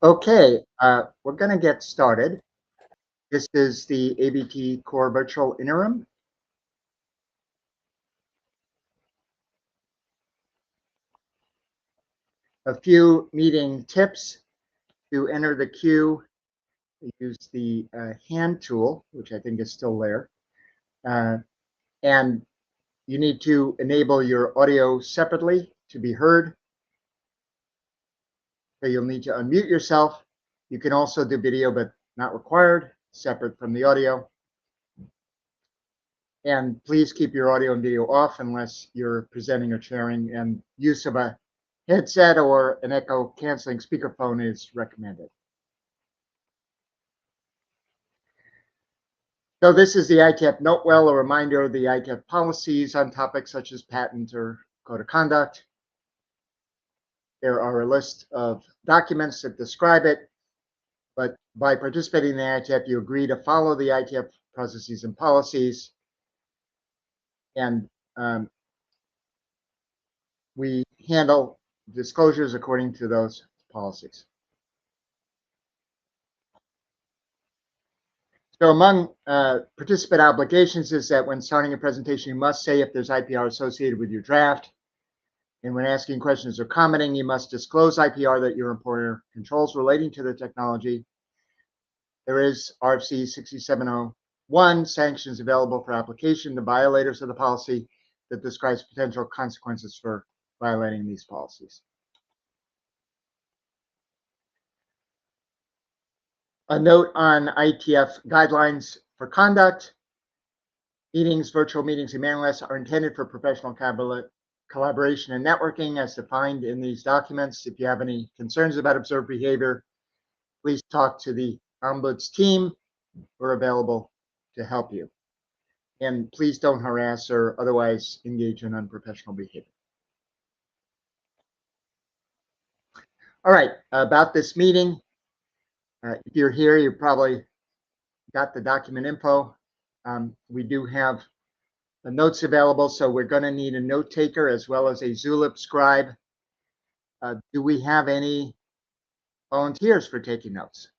Okay, we're going to get started. This is the AVTCORE virtual interim. A few meeting tips. To enter the queue, use the hand tool, which I think is still there. And you need to enable your audio separately to be heard. So you'll need to unmute yourself. You can also do video, but not required, separate from the audio. And please keep your audio and video off unless you're presenting or sharing, and use of a headset or an echo canceling speakerphone is recommended. So this is the IETF Notewell, a reminder of the IETF policies on topics such as patent or code of conduct. There are a list of documents that describe it, but by participating in the IETF, you agree to follow the IETF processes and policies. And we handle disclosures according to those policies. So among participant obligations is that when starting a presentation, you must say if there's IPR associated with your draft. And when asking questions or commenting, you must disclose IPR that your employer controls relating to the technology. There is RFC 6701 sanctions available for application to violators of the policy that describes potential consequences for violating these policies. A note on IETF guidelines for conduct. Meetings, virtual meetings, and mailing lists are intended for professional collaboration and networking as defined in these documents. If you have any concerns about observed behavior, please talk to the Ombuds team. We're available to help you. And please don't harass or otherwise engage in unprofessional behavior. All right, about this meeting. If you're here, you probably got the document info. We do have the notes available, so we're going to need a note taker as well as a Zulip scribe. Do we have any volunteers for taking notes?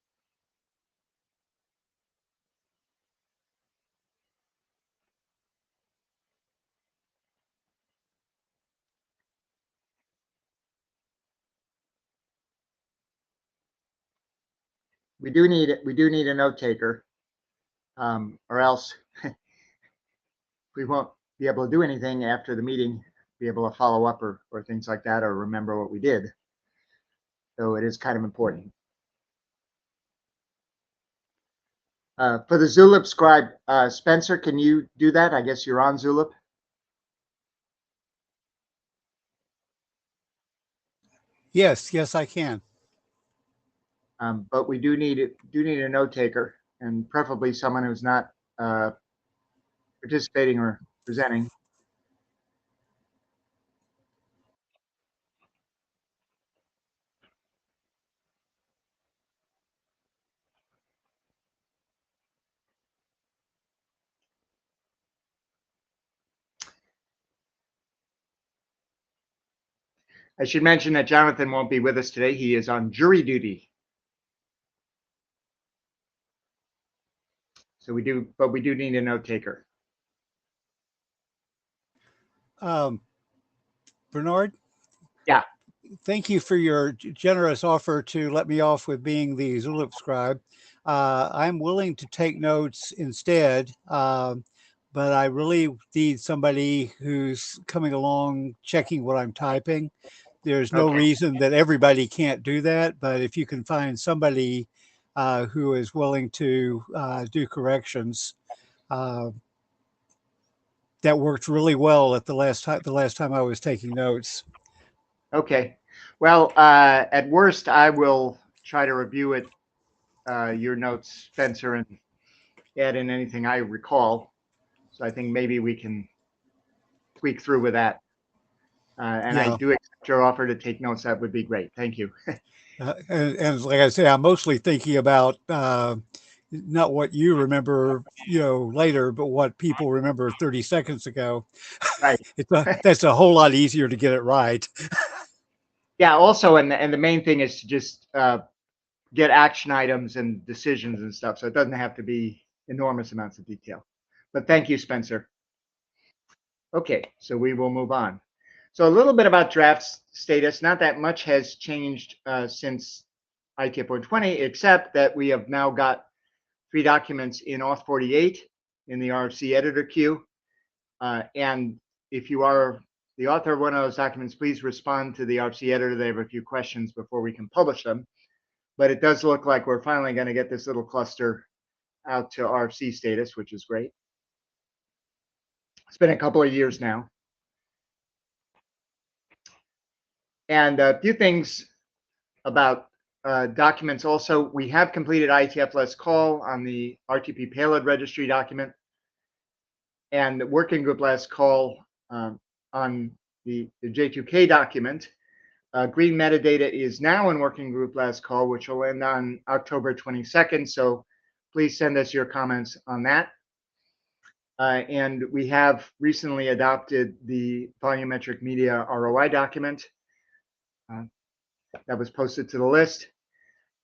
We do need a note taker, or else we won't be able to do anything after the meeting, be able to follow up or things like that, or remember what we did. So it is kind of important. For the Zulip scribe, Spencer, can you do that? I guess you're on Zulip. Yes, I can. But we do need a note taker, and preferably someone who's not participating or presenting. I should mention that Jonathan won't be with us today. He is on jury duty. So we do need a note taker. Bernard? Yeah. Thank you for your generous offer to let me off with being the Zulip scribe. I'm willing to take notes instead, but I really need somebody who's coming along, checking what I'm typing. There's no reason that everybody can't do that, but if you can find somebody who is willing to do corrections, that worked really well at the last time I was taking notes. Okay. Well, at worst, I will try to review it, your notes, Spencer, and add in anything I recall. So I think maybe we can tweak through with that. And yeah. I do accept your offer to take notes. That would be great. Thank you. And like I say, I'm mostly thinking about not what you remember, later, but what people remember 30 seconds ago. Right. That's a whole lot easier to get it right. Yeah. Also, and the main thing is to just get action items and decisions and stuff. So it doesn't have to be enormous amounts of detail. But thank you, Spencer. Okay, so we will move on. So a little bit about draft status. Not that much has changed since IETF 120, except that we have now got 3 documents in Auth 48 in the RFC editor queue. And if you are the author of one of those documents, please respond to the RFC editor. They have a few questions before we can publish them. But it does look like we're finally going to get this little cluster out to RFC status, which is great. It's been a couple of years now. And a few things about documents also. We have completed IETF last call on the RTP payload registry document and the working group last call on the J2K document. Green metadata is now in working group last call, which will end on October 22nd. So please send us your comments on that. And we have recently adopted the volumetric media ROI document that was posted to the list.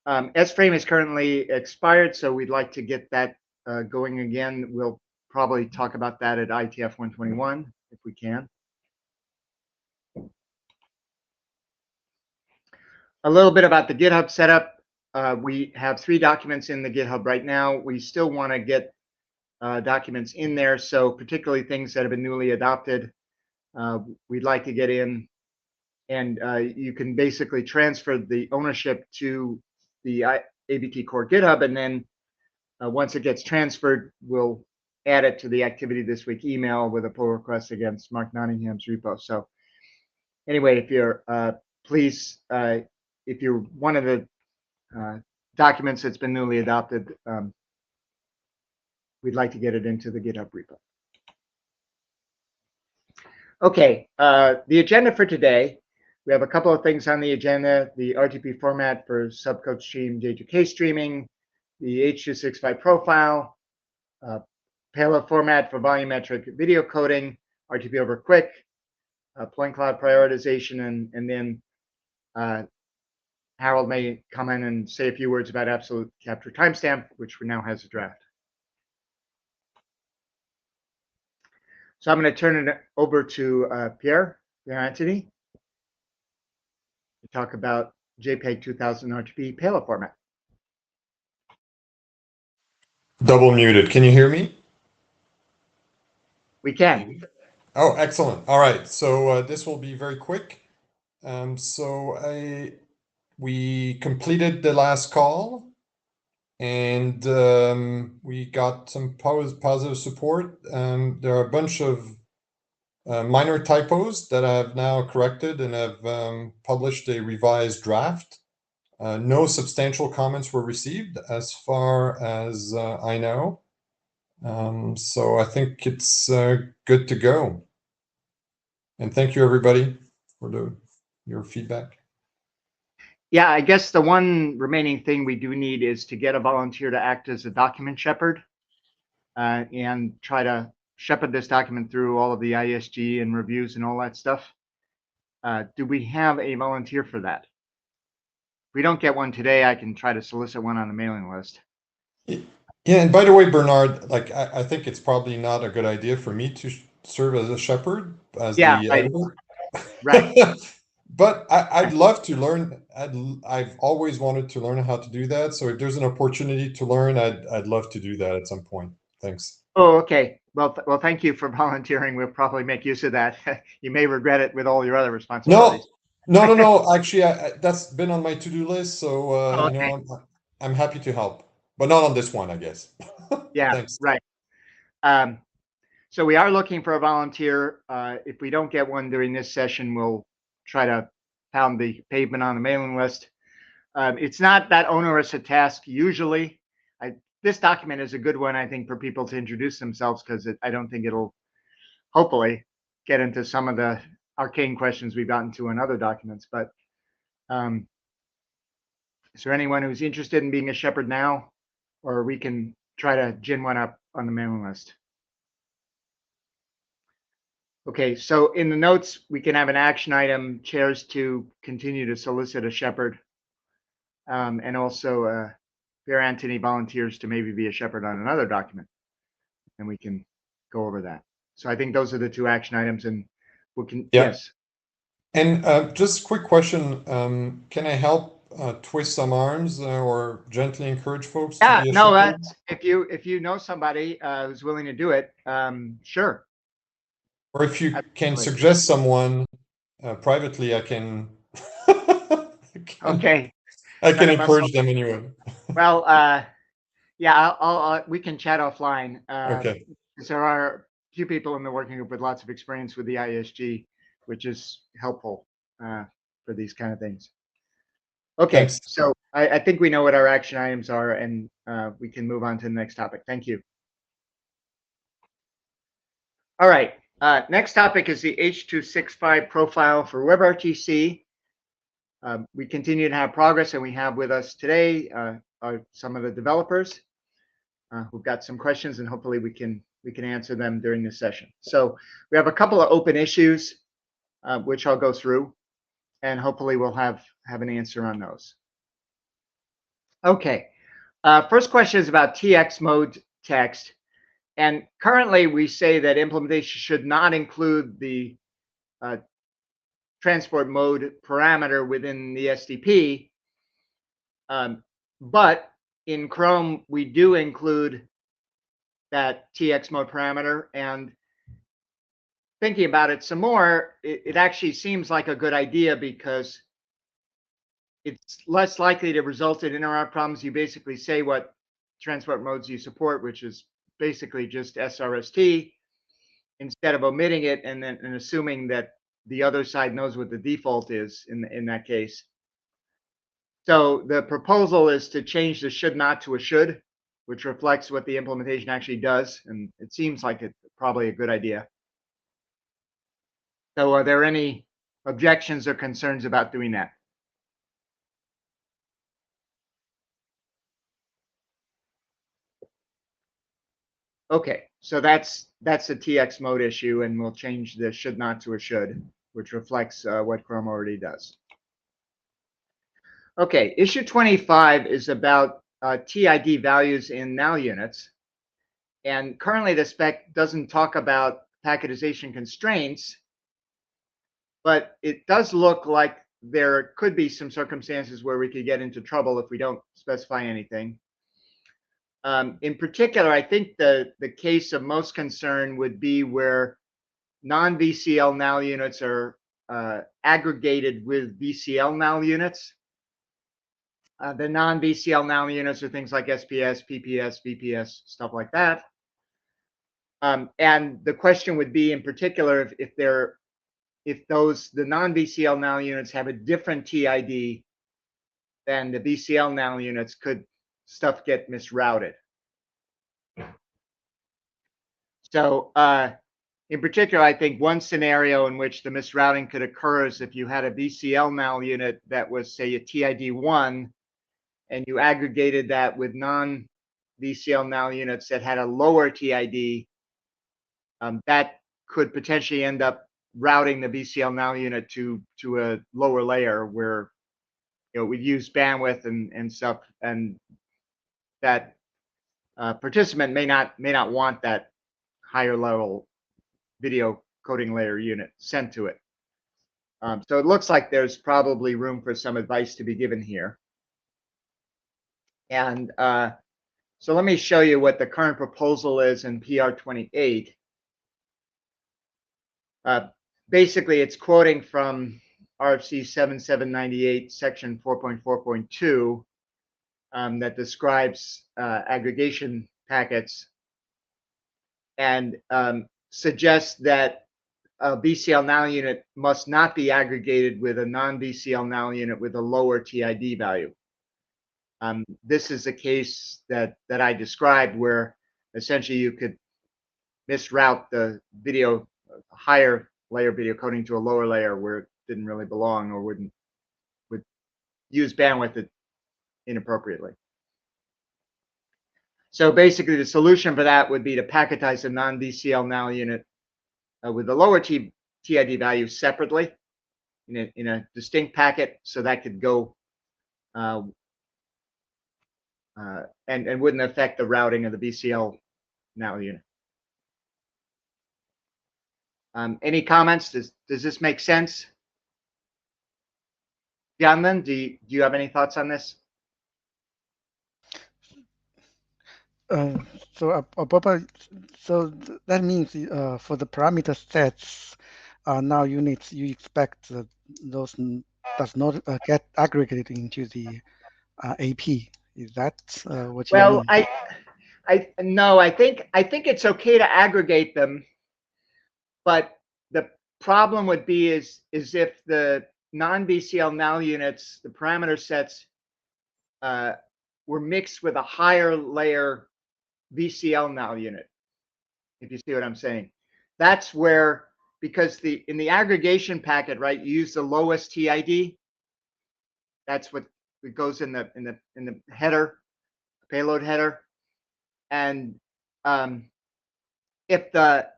S-frame is currently expired, so we'd like to get that going again. We'll probably talk about that at IETF 121 if we can. A little bit about the GitHub setup. We have 3 documents in the GitHub right now. We still want to get documents in there, so particularly things that have been newly adopted, we'd like to get in. And you can basically transfer the ownership to the AVTCORE GitHub, and then once it gets transferred, we'll add it to the activity this week email with a pull request against Mark Nottingham's repo. So anyway, if you're please, if you're one of the documents that's been newly adopted, we'd like to get it into the GitHub repo. Okay, the agenda for today. We have a couple of things on the agenda: the RTP format for subcode stream J2K streaming, the H.265 profile, payload format for volumetric video coding, RTP over quick, point cloud prioritization, and then Harold may come in and say a few words about absolute chapter timestamp, which now has a draft. So I'm going to turn it over to Pierre Anthony to talk about JPEG 2000 RTP payload format. Double muted. Can you hear me? We can. Oh, excellent. All right. So this will be very quick. We completed the last call, and we got some positive support. There are a bunch of minor typos that I've now corrected, and I've published a revised draft. No substantial comments were received as far as I know. So I think it's good to go. And thank you, everybody, for your feedback. Yeah, I guess the one remaining thing we do need is to get a volunteer to act as a document shepherd and try to shepherd this document through all of the ISG and reviews and all that stuff. Do we have a volunteer for that? If we don't get one today, I can try to solicit one on the mailing list. Yeah, and by the way, Bernard, like I think it's probably not a good idea for me to serve as a shepherd, as the editor. Right. But I'd love to learn. I've always wanted to learn how to do that. So if there's an opportunity to learn, I'd love to do that at some point. Thanks. Oh, okay. Well, thank you for volunteering. We'll probably make use of that. You may regret it with all your other responsibilities. No. Actually, that's been on my to-do list. So Okay. I'm happy to help, but not on this one, I guess. Yeah. Thanks. Right. So we are looking for a volunteer. If we don't get one during this session, we'll try to pound the pavement on the mailing list. It's not that onerous a task usually. This document is a good one, I think, for people to introduce themselves, because I don't think it'll hopefully get into some of the arcane questions we've gotten to in other documents. But is there anyone who's interested in being a shepherd now, or we can try to gin one up on the mailing list? Okay, so in the notes, we can have an action item: chairs to continue to solicit a shepherd. And also, Pierre Anthony volunteers to maybe be a shepherd on another document, and we can go over that. So I think those are the two action items, and we can, Yeah. yes. And just a quick question, can I help twist some arms or gently encourage folks to Yeah, be a no, shepherd? that's, if you know somebody who's willing to do it, sure. Or if you can Absolutely. suggest someone privately, I can Okay. I Try can to muscle. encourage them anyway. Well, yeah, we can chat offline. Okay. Because there are a few people in the working group with lots of experience with the ISG, which is helpful for these kind of things. Okay, Thanks. so I think we know what our action items are, and we can move on to the next topic. Thank you. All right, next topic is the H.265 profile for WebRTC. We continue to have progress, and we have with us today are some of the developers who've got some questions, and hopefully we can answer them during this session. So we have a couple of open issues, which I'll go through, and hopefully we'll have an answer on those. Okay, first question is about TX mode text. And currently we say that implementation should not include the transport mode parameter within the SDP. But in Chrome, we do include that TX mode parameter, and thinking about it some more, it actually seems like a good idea because it's less likely to result in interrupt problems. You basically say what transport modes you support, which is basically just SRST, instead of omitting it and then assuming that the other side knows what the default is in that case. So the proposal is to change the should not to a should, which reflects what the implementation actually does, and it seems like it's probably a good idea. So are there any objections or concerns about doing that? Okay, so that's a TX mode issue, and we'll change the should not to a should, which reflects what Chrome already does. Okay, issue 25 is about TID values in now units. And currently the spec doesn't talk about packetization constraints, but it does look like there could be some circumstances where we could get into trouble if we don't specify anything. In particular, I think the case of most concern would be where non-VCL now units are aggregated with VCL now units. The non-VCL now units are things like SPS, PPS, VPS, stuff like that. And the question would be, in particular, if the non-VCL now units have a different TID than the VCL now units, could stuff get misrouted? So in particular, I think one scenario in which the misrouting could occur is if you had a VCL now unit that was, say, a TID 1, and you aggregated that with non-VCL now units that had a lower TID, that could potentially end up routing the VCL now unit to a lower layer where we'd use bandwidth and stuff, and that participant may not want that higher level video coding layer unit sent to it. So it looks like there's probably room for some advice to be given here. And so let me show you what the current proposal is in PR 28. Basically, it's quoting from RFC 7798, section 4.4.2, that describes aggregation packets, and suggests that a VCL now unit must not be aggregated with a non-VCL now unit with a lower TID value. This is a case that I described where essentially you could misroute the video, higher layer video coding to a lower layer where it didn't really belong, or would use bandwidth inappropriately. So basically the solution for that would be to packetize a non-VCL now unit with a lower TID value separately in a distinct packet, so that could go and wouldn't affect the routing of the BCL now unit. Any comments? Does this make sense? Yanlin, do you have any thoughts on this? Papa, so that means for the parameter sets now units, you expect those does not get aggregated into the AP. Is that what you Well, mean? no, I think it's okay to aggregate them, but the problem would be is if the non-BCL null units, the parameter sets, were mixed with a higher layer BCL null unit. If you see what I'm saying, that's where, because in the aggregation packet, right, you use the lowest TID. That's what it goes in the header, payload header, and if the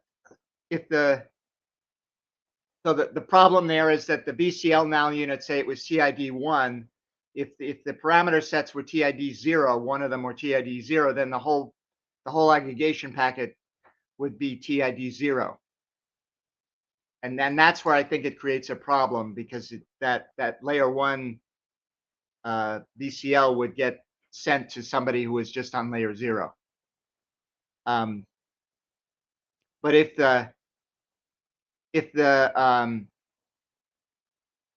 problem there is that the BCL null unit, say it was TID 1, if the parameter sets were TID 0, one of them were TID 0, then the whole aggregation packet would be TID 0. And then that's where I think it creates a problem, because that layer 1 BCL would get sent to somebody who was just on layer 0. But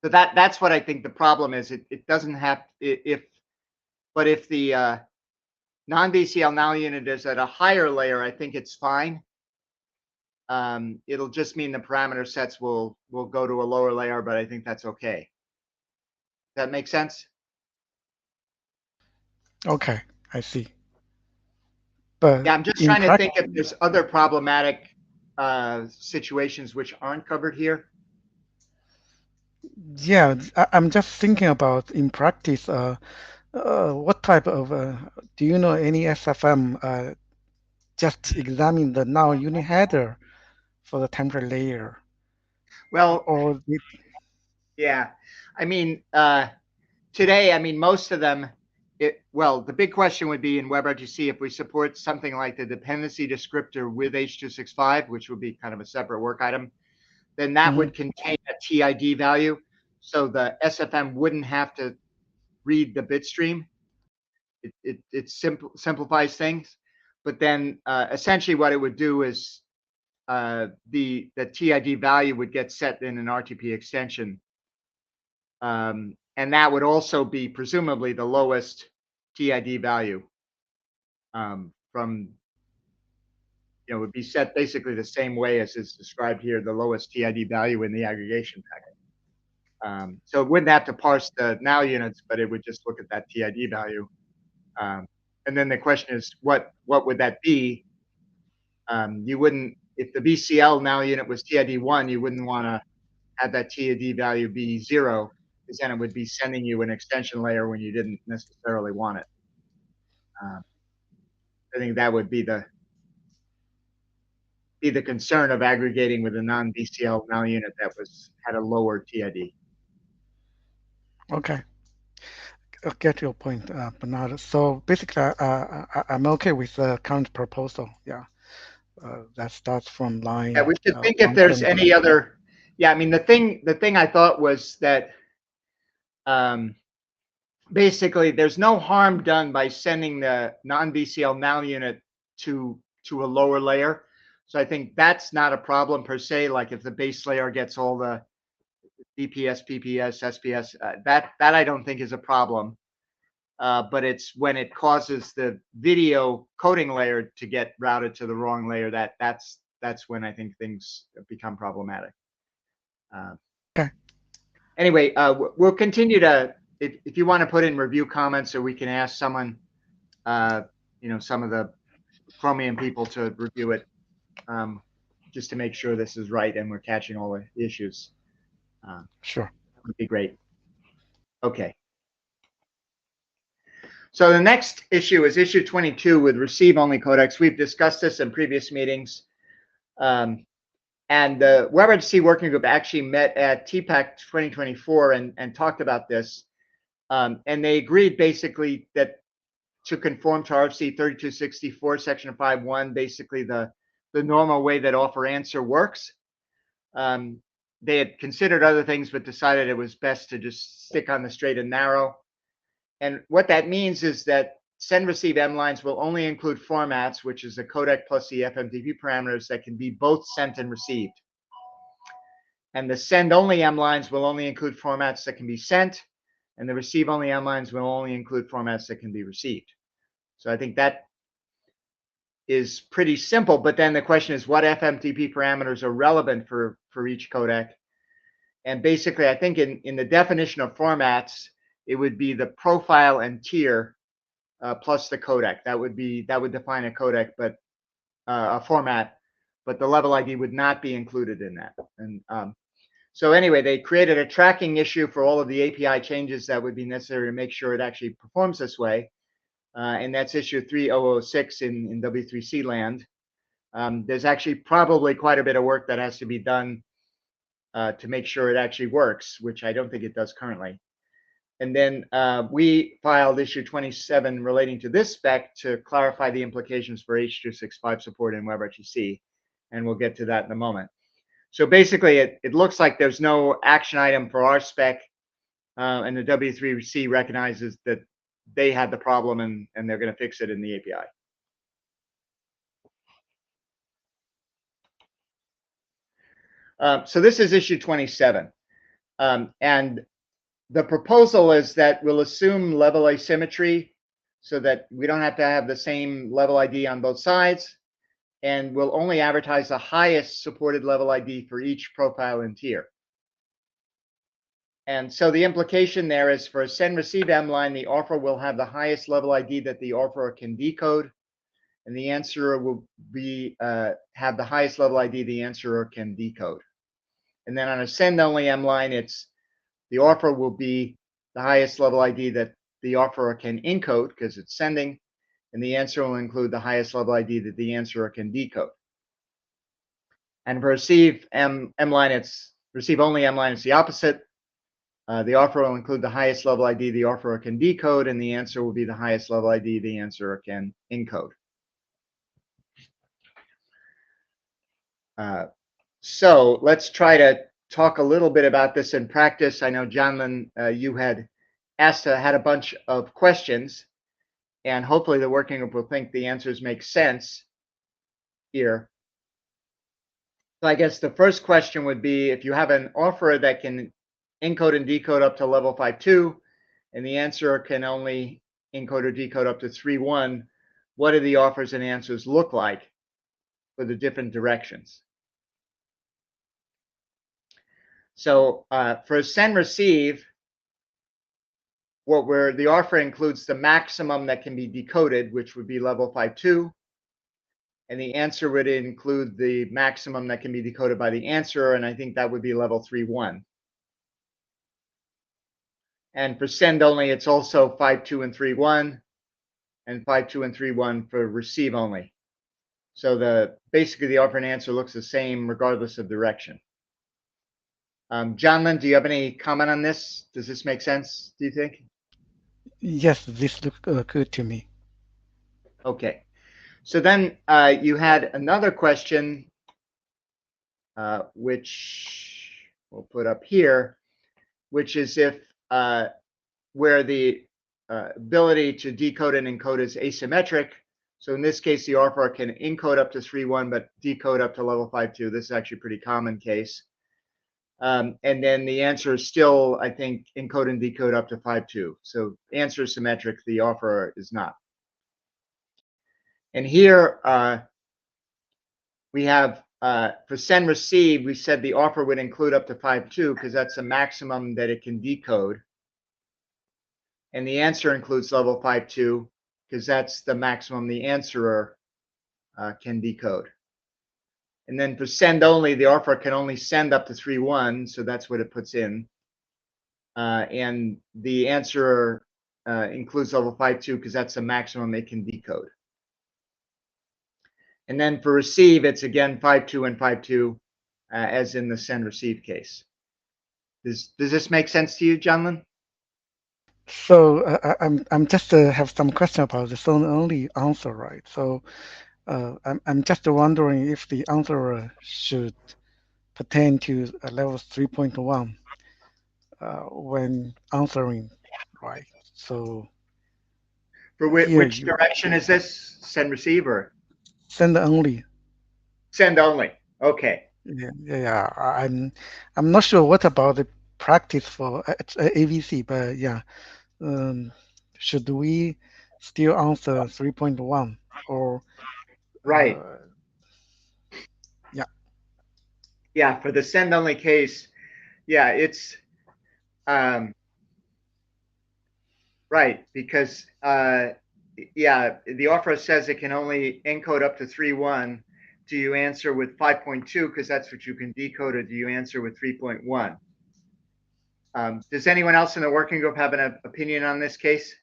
so that's what I think the problem is. It doesn't have, but if the non-BCL null unit is at a higher layer, I think it's fine. It'll just mean the parameter sets will go to a lower layer, but I think that's okay. Does that make sense? Okay, I see. But yeah, I'm just trying to think if there's other problematic situations which aren't covered here. Yeah, I'm just thinking about in practice, what type of, do you know any SFM just examine the null unit header for the temporary layer? Well, or yeah, I mean, today, I mean, most of them, well, the big question would be in WebRTC if we support something like the dependency descriptor with H.265, which would be kind of a separate work item, then that would contain a TID value. So the SFM wouldn't have to read the bit stream. It simplifies things. But then essentially what it would do is the TID value would get set in an RTP extension. And that would also be presumably the lowest TID value from, would be set basically the same way as is described here, the lowest TID value in the aggregation packet. So it wouldn't have to parse the now units, but it would just look at that TID value. And then the question is, what would that be? You wouldn't, if the BCL now unit was TID 1, you wouldn't want to have that TID value be 0, because then it would be sending you an extension layer when you didn't necessarily want it. I think that would be the concern of aggregating with a non-BCL now unit that had a lower TID. Okay, I get your point, Bernard. So basically, I'm okay with the current proposal. Yeah, that starts from line. Yeah, we should think if there's any other. Yeah, I mean, the thing I thought was that basically there's no harm done by sending the non-BCL now unit to a lower layer. So I think that's not a problem per se. Like if the base layer gets all the DPS, PPS, SPS, that I don't think is a problem. But it's when it causes the video coding layer to get routed to the wrong layer that's when I think things become problematic. Okay. Anyway, we'll continue to, if you want to put in review comments, or we can ask someone, some of the Chromium people to review it, just to make sure this is right and we're catching all the issues. Sure. That would be great. Okay. So the next issue is issue 22 with receive-only codecs. We've discussed this in previous meetings. And the WebRTC working group actually met at TPAC 2024 and talked about this. And they agreed basically that to conform to RFC 3264, section 5.1, basically the normal way that offer answer works. They had considered other things, but decided it was best to just stick on the straight and narrow. And what that means is that send receive M lines will only include formats, which is the codec plus the FMTP parameters that can be both sent and received. And the send only M lines will only include formats that can be sent, and the receive only M lines will only include formats that can be received. So I think that is pretty simple, but then the question is what FMTP parameters are relevant for each codec. And basically, I think in the definition of formats, it would be the profile and tier plus the codec. That would define a codec, but a format, but the level ID would not be included in that. And so anyway, they created a tracking issue for all of the API changes that would be necessary to make sure it actually performs this way. And that's issue 3006 in W3C land. There's actually probably quite a bit of work that has to be done to make sure it actually works, which I don't think it does currently. And then we filed issue 27 relating to this spec to clarify the implications for H.265 support in WebRTC, and we'll get to that in a moment. So basically, it looks like there's no action item for our spec, and the W3C recognizes that they had the problem and they're going to fix it in the API. So this is issue 27. And the proposal is that we'll assume level asymmetry so that we don't have to have the same level ID on both sides. And we'll only advertise the highest supported level ID for each profile and tier. And so the implication there is for a send receive M line, the offer will have the highest level ID that the offerer can decode, and the answerer will be have the highest level ID the answerer can decode. And then on a send only M line, it's the offer will be the highest level ID that the offerer can encode because it's sending, and the answer will include the highest level ID that the answerer can decode. And for receive M line, it's receive only M line, it's the opposite. The offer will include the highest level ID the offerer can decode, and the answer will be the highest level ID the answerer can encode. So let's try to talk a little bit about this in practice. I know, Jonathan, you had had a bunch of questions, and hopefully the working group will think the answers make sense here. So I guess the first question would be, if you have an offerer that can encode and decode up to level 5.2, and the answerer can only encode or decode up to 3.1, what do the offers and answers look like for the different directions? So for send receive, the offer includes the maximum that can be decoded, which would be level 5.2, and the answer would include the maximum that can be decoded by the answerer, and I think that would be level 3.1. And for send only, it's also 5.2 and 3.1, and 5.2 and 3.1 for receive only. So basically the offer and answer looks the same regardless of direction. Jonathan, do you have any comment on this? Does this make sense, do you think? Yes, this looks good to me. Okay. So then you had another question, which we'll put up here, which is if where the ability to decode and encode is asymmetric. So in this case, the offerer can encode up to 3.1, but decode up to level 5.2. This is actually a pretty common case. And then the answer is still, I think, encode and decode up to 5.2. So answer is symmetric, the offerer is not. And here we have for send receive, we said the offer would include up to 5.2 because that's the maximum that it can decode. And the answer includes level 5.2 because that's the maximum the answerer can decode. And then for send only, the offer can only send up to 3.1, so that's what it puts in. And the answerer includes level 5.2 because that's the maximum it can decode. And then for receive, it's again 5.2 and 5.2, as in the send receive case. Does this make sense to you, Jonathan? So I'm just have some question about the send only answer, right? So I'm just wondering if the answer should pertain to level 3.1 when answering, right? So For here which you direction is this? Send, receive, or send only. send only? Okay. Yeah. I'm not sure what about the practice for AVC, but yeah, um, should we still answer 3.1 or Right. yeah? Yeah. For the send only case, yeah, it's um, right, because yeah, the offer says it can only encode up to 3.1. Do you answer with 5.2 because that's what you can decode, or do you answer with 3.1? Does anyone else in the working group have an opinion on this case?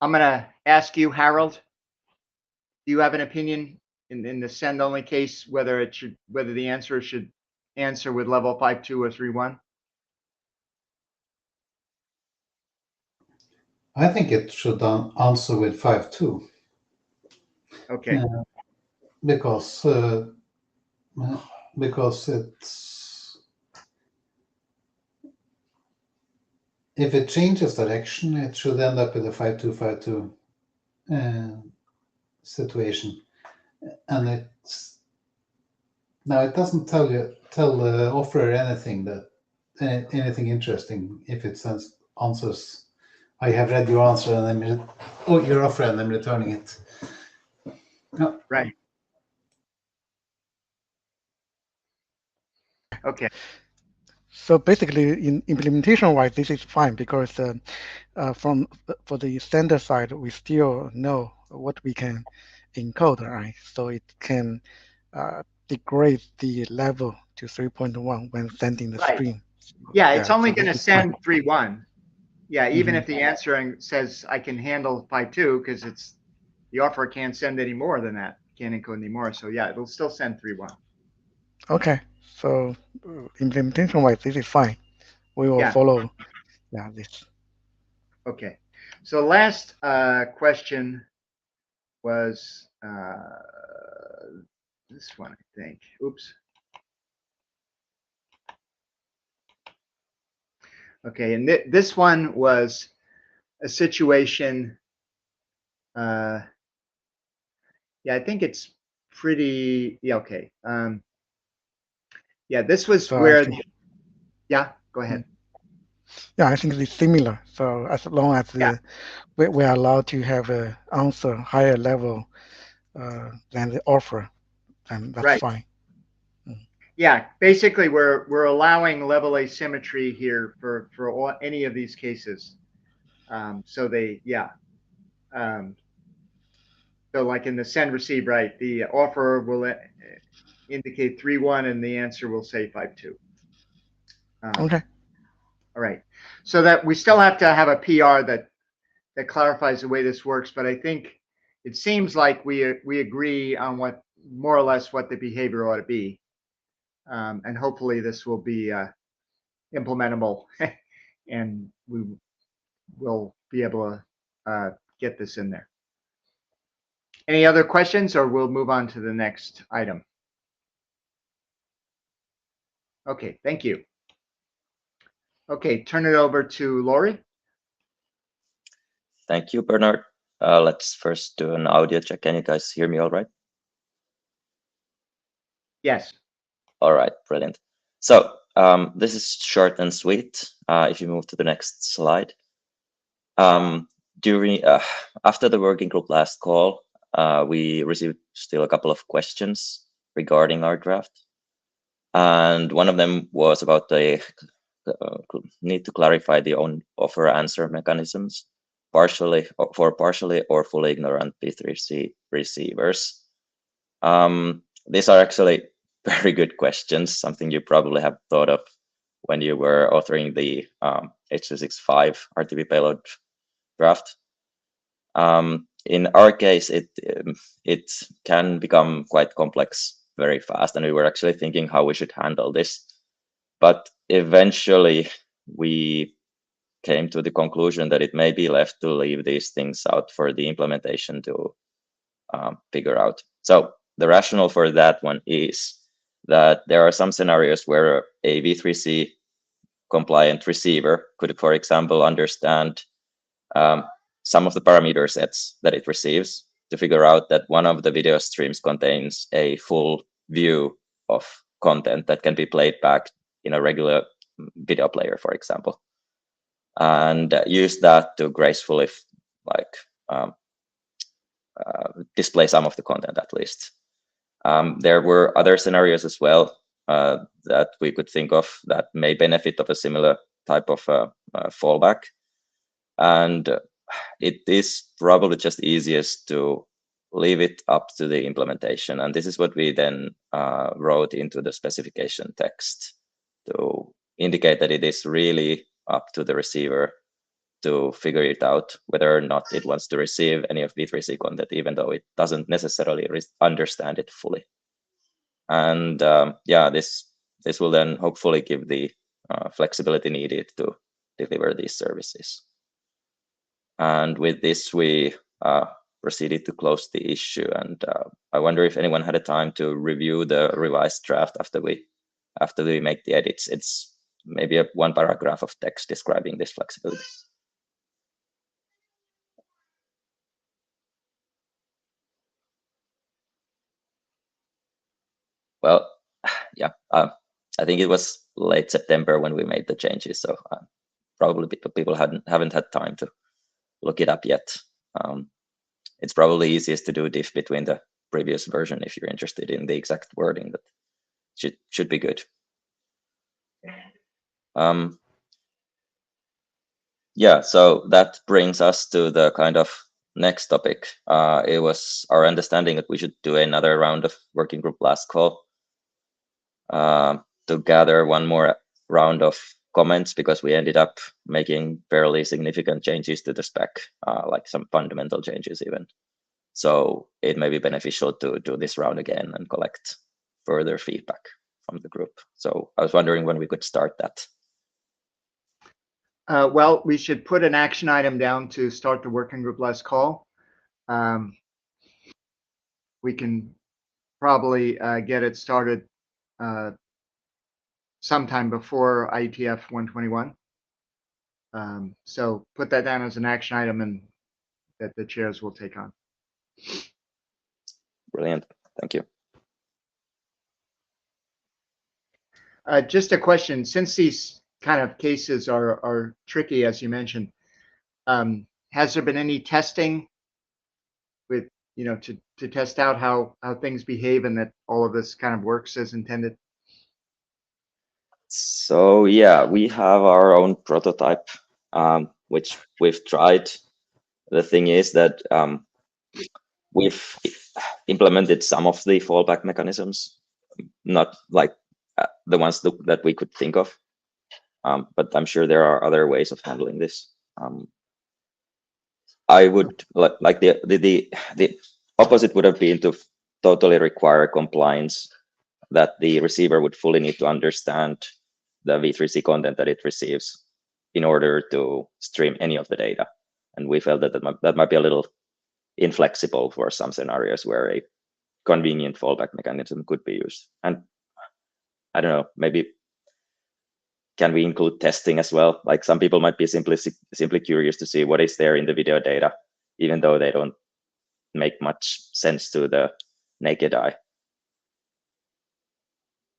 I'm going to ask you, Harold, do you have an opinion in the send only case, whether the answer should answer with level 5.2 or 3.1? I think it should answer with 5.2. Okay. Because it's, if it changes direction, it should end up with a 5.2 situation, and it doesn't tell the offerer anything interesting if it sends answers. I have read your answer and your offer and I'm returning it. No. Right. Okay. So basically, in implementation-wise, this is fine because for the standard side, we still know what we can encode, right? So it can degrade the level to 3.1 when sending the Right. stream. Yeah, it's only so going to this is fine. send 3.1. Yeah, even Mhm. if the answering says I can handle 5.2, because it's the offer can't send any more than that, can't encode any more. So yeah, it'll still send 3.1. Okay, so implementation-wise, this is fine. We will Yeah. follow this. Okay. So last question was this one, I think. Oops. Okay, and this one was a situation. Yeah, I think it's pretty. Yeah, okay. Yeah, this was So I where. think, Yeah, go ahead. I think it's similar. So as long as Yeah. we're allowed to have an answer higher level than the offer, then that's Right. fine. Yeah, basically we're allowing level asymmetry here for any of these cases. So they, yeah. So like in the send receive, right, the offer will indicate 3.1 and the answer will say 5.2. Okay. All right. So that we still have to have a PR that clarifies the way this works, but I think it seems like we agree on what more or less what the behavior ought to be. And hopefully this will be implementable and we will be able to get this in there. Any other questions, or we'll move on to the next item? Okay, thank you. Okay, turn it over to Lori. Thank you, Bernard. Let's first do an audio check. Can you guys hear me all right? Yes. All right, brilliant. So this is short and sweet. If you move to the next slide. After the working group last call, we received still a couple of questions regarding our draft. And one of them was about the need to clarify the offer answer mechanisms partially or fully ignorant P3C receivers. These are actually very good questions, something you probably have thought of when you were authoring the H265 RTP payload draft. In our case, it can become quite complex very fast, and we were actually thinking how we should handle this. But eventually we came to the conclusion that it may be left to leave these things out for the implementation to figure out. So the rationale for that one is that there are some scenarios where a V3C compliant receiver could, for example, understand some of the parameter sets that it receives to figure out that one of the video streams contains a full view of content that can be played back in a regular video player, for example, and use that to gracefully display some of the content at least. There were other scenarios as well that we could think of that may benefit of a similar type of fallback. And it is probably just easiest to leave it up to the implementation. And this is what we then wrote into the specification text to indicate that it is really up to the receiver to figure it out whether or not it wants to receive any of V3C content, even though it doesn't necessarily understand it fully. And yeah, this will then hopefully give the flexibility needed to deliver these services. And with this, we proceeded to close the issue. And I wonder if anyone had a time to review the revised draft after we make the edits. It's maybe one paragraph of text describing this flexibility. Well, yeah, I think it was late September when we made the changes, so probably people haven't had time to look it up yet. It's probably easiest to do diff between the previous version if you're interested in the exact wording, but should be good. Yeah, so that brings us to the kind of next topic. It was our understanding that we should do another round of working group last call to gather one more round of comments, because we ended up making fairly significant changes to the spec, like some fundamental changes even. So it may be beneficial to do this round again and collect further feedback from the group. So I was wondering when we could start that. Well, we should put an action item down to start the working group last call. We can probably get it started sometime before IETF 121. So put that down as an action item and that the chairs will take on. Brilliant. Thank you. Just a question, since these kind of cases are tricky, as you mentioned, has there been any testing with, to test out how things behave and that all of this kind of works as intended? So yeah, we have our own prototype, which we've tried. The thing is that we've implemented some of the fallback mechanisms, not like the ones that we could think of, but I'm sure there are other ways of handling this. I would like the opposite would have been to totally require compliance, that the receiver would fully need to understand the V3C content that it receives in order to stream any of the data. And we felt that that might be a little inflexible for some scenarios where a convenient fallback mechanism could be used. And I don't know, maybe can we include testing as well? Like some people might be simply curious to see what is there in the video data, even though they don't make much sense to the naked eye.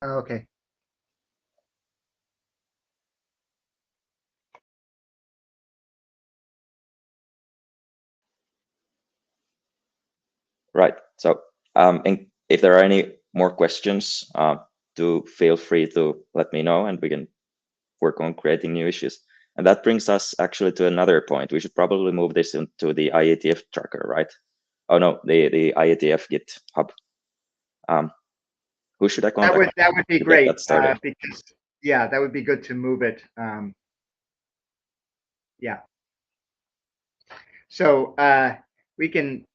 Okay. Right. So if there are any more questions, do feel free to let me know and we can work on creating new issues. And that brings us actually to another point. We should probably move this into the IETF tracker, right? Oh no, the IETF GitHub. Who should I contact? That would be to great, get that started? because yeah, that would be good to move it. Yeah. So we can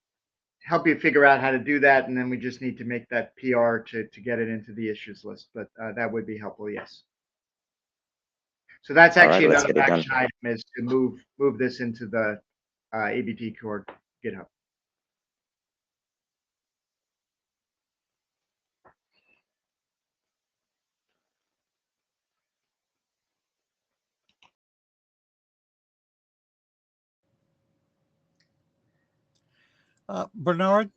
help you figure out how to do that, and then we just need to make that PR to get it into the issues list. But that would be helpful, yes. So that's All right, actually let's another get it done. action item, is to move this into the AVTCORE GitHub. Bernard,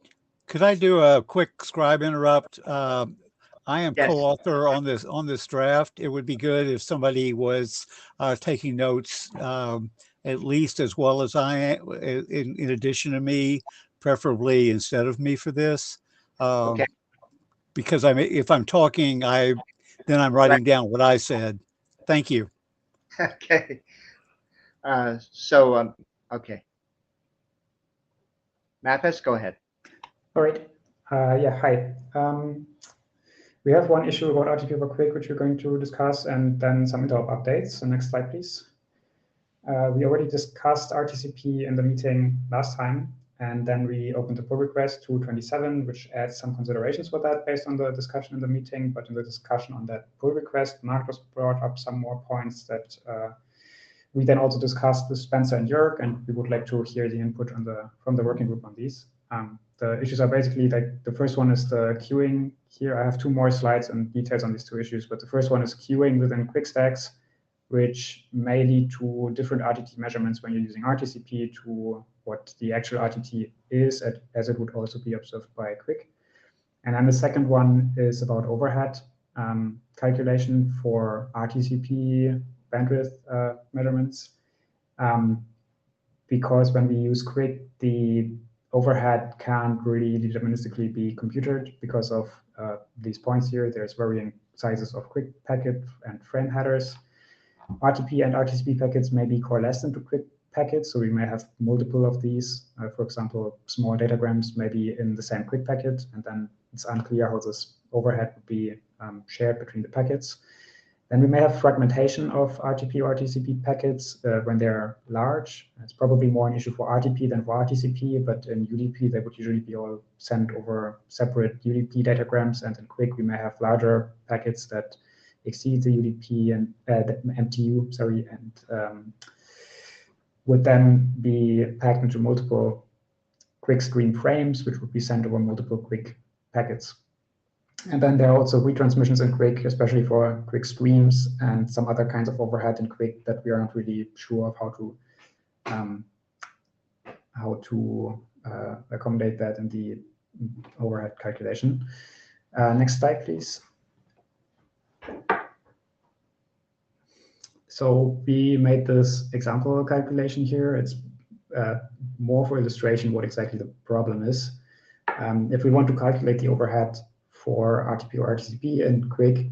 could I do a quick scribe interrupt? I am Yes. co-author on this draft. It would be good if somebody was taking notes, at least as well as I am, in addition to me, preferably instead of me for this. Okay. Because if I'm talking, then I'm writing down what I said. Thank you. Okay. Okay. Mathis, go ahead. All right. Yeah, hi. We have one issue about RTP over Quick, which we're going to discuss, and then some interop updates. So next slide, please. We already discussed RTCP in the meeting last time, and then we opened the pull request to 27, which adds some considerations for that based on the discussion in the meeting. But in the discussion on that pull request, Marcus brought up some more points that we then also discussed with Spencer and Jörg, and we would like to hear the input from the working group on these. The issues are basically like the first one is the queuing. Here I have 2 more slides and details on these 2 issues, but the first one is queuing within quick stacks, which may lead to different RTT measurements when you're using RTCP to what the actual RTT is, as it would also be observed by Quick. And then the second one is about overhead calculation for RTCP bandwidth measurements. Because when we use Quick, the overhead can't really deterministically be computed because of these points here. There's varying sizes of Quick packet and frame headers. RTP and RTCP packets may be coalesced into Quick packets, so we may have multiple of these. For example, small datagrams may be in the same Quick packet, and then it's unclear how this overhead would be shared between the packets. Then we may have fragmentation of RTP or RTCP packets when they're large. It's probably more an issue for RTP than for RTCP, but in UDP, they would usually be all sent over separate UDP datagrams, and in Quick, we may have larger packets that exceed the UDP and the MTU, sorry, and would then be packed into multiple Quick stream frames, which would be sent over multiple Quick packets. And then there are also retransmissions in Quick, especially for Quick streams and some other kinds of overhead in Quick that we are not really sure of how to accommodate that in the overhead calculation. Next slide, please. So we made this example calculation here. It's more for illustration what exactly the problem is. If we want to calculate the overhead for RTP or RTCP in Quick,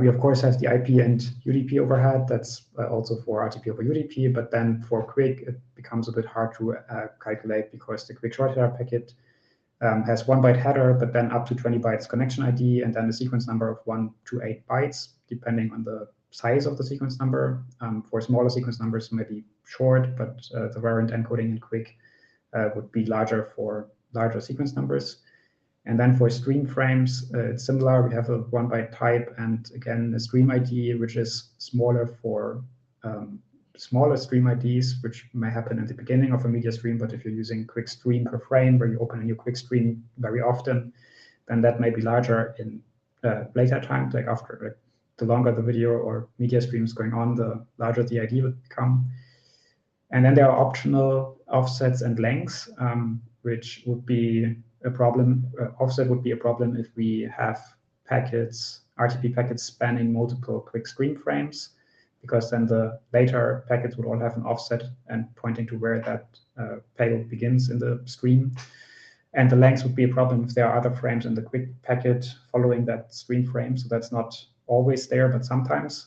we of course have the IP and UDP overhead. That's also for RTP over UDP, but then for Quick, it becomes a bit hard to calculate because the Quick short header packet has 1 byte header, but then up to 20 bytes connection ID, and then a sequence number of 1 to 8 bytes, depending on the size of the sequence number. For smaller sequence numbers, maybe short, but the variant encoding in Quick would be larger for larger sequence numbers. And then for stream frames, it's similar. We have a 1 byte type and again a stream ID, which is smaller for smaller stream IDs, which may happen in the beginning of a media stream. But if you're using Quick stream per frame, where you open a new Quick stream very often, then that may be larger in later times, like after the longer the video or media stream is going on, the larger the ID would become. And then there are optional offsets and lengths, which would be a problem. Offset would be a problem if we have packets, RTP packets spanning multiple Quick stream frames, because then the later packets would all have an offset and pointing to where that payload begins in the stream. And the length would be a problem if there are other frames in the Quick packet following that stream frame. So that's not always there, but sometimes.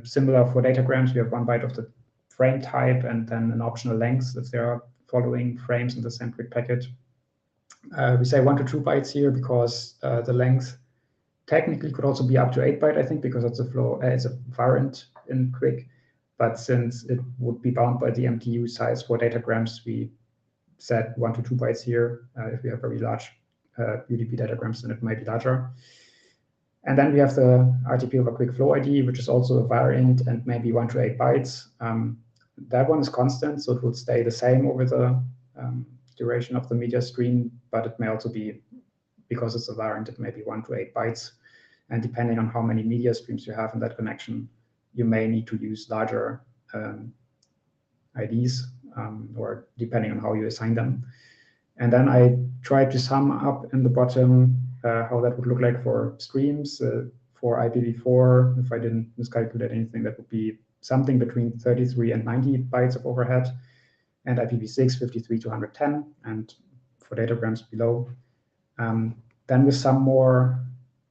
Similar for datagrams, we have 1 byte of the frame type and then an optional length if there are following frames in the same Quick packet. We say 1 to 2 bytes here because the length technically could also be up to 8 byte, I think, because it's a variant in Quick. But since it would be bound by the MTU size for datagrams, we set 1 to 2 bytes here. If we have very large UDP datagrams, then it might be larger. And then we have the RTP over quick flow ID, which is also a var int and maybe 1 to 8 bytes. That one is constant, so it will stay the same over the duration of the media stream, but it may also be, because it's a var int, it may be 1 to 8 bytes. And depending on how many media streams you have in that connection, you may need to use larger IDs, or depending on how you assign them. And then I tried to sum up in the bottom how that would look like for streams. For IPv4, if I didn't miscalculate anything, that would be something between 33 and 90 bytes of overhead, and IPv6, 53 to 110, and for datagrams below. Then with some more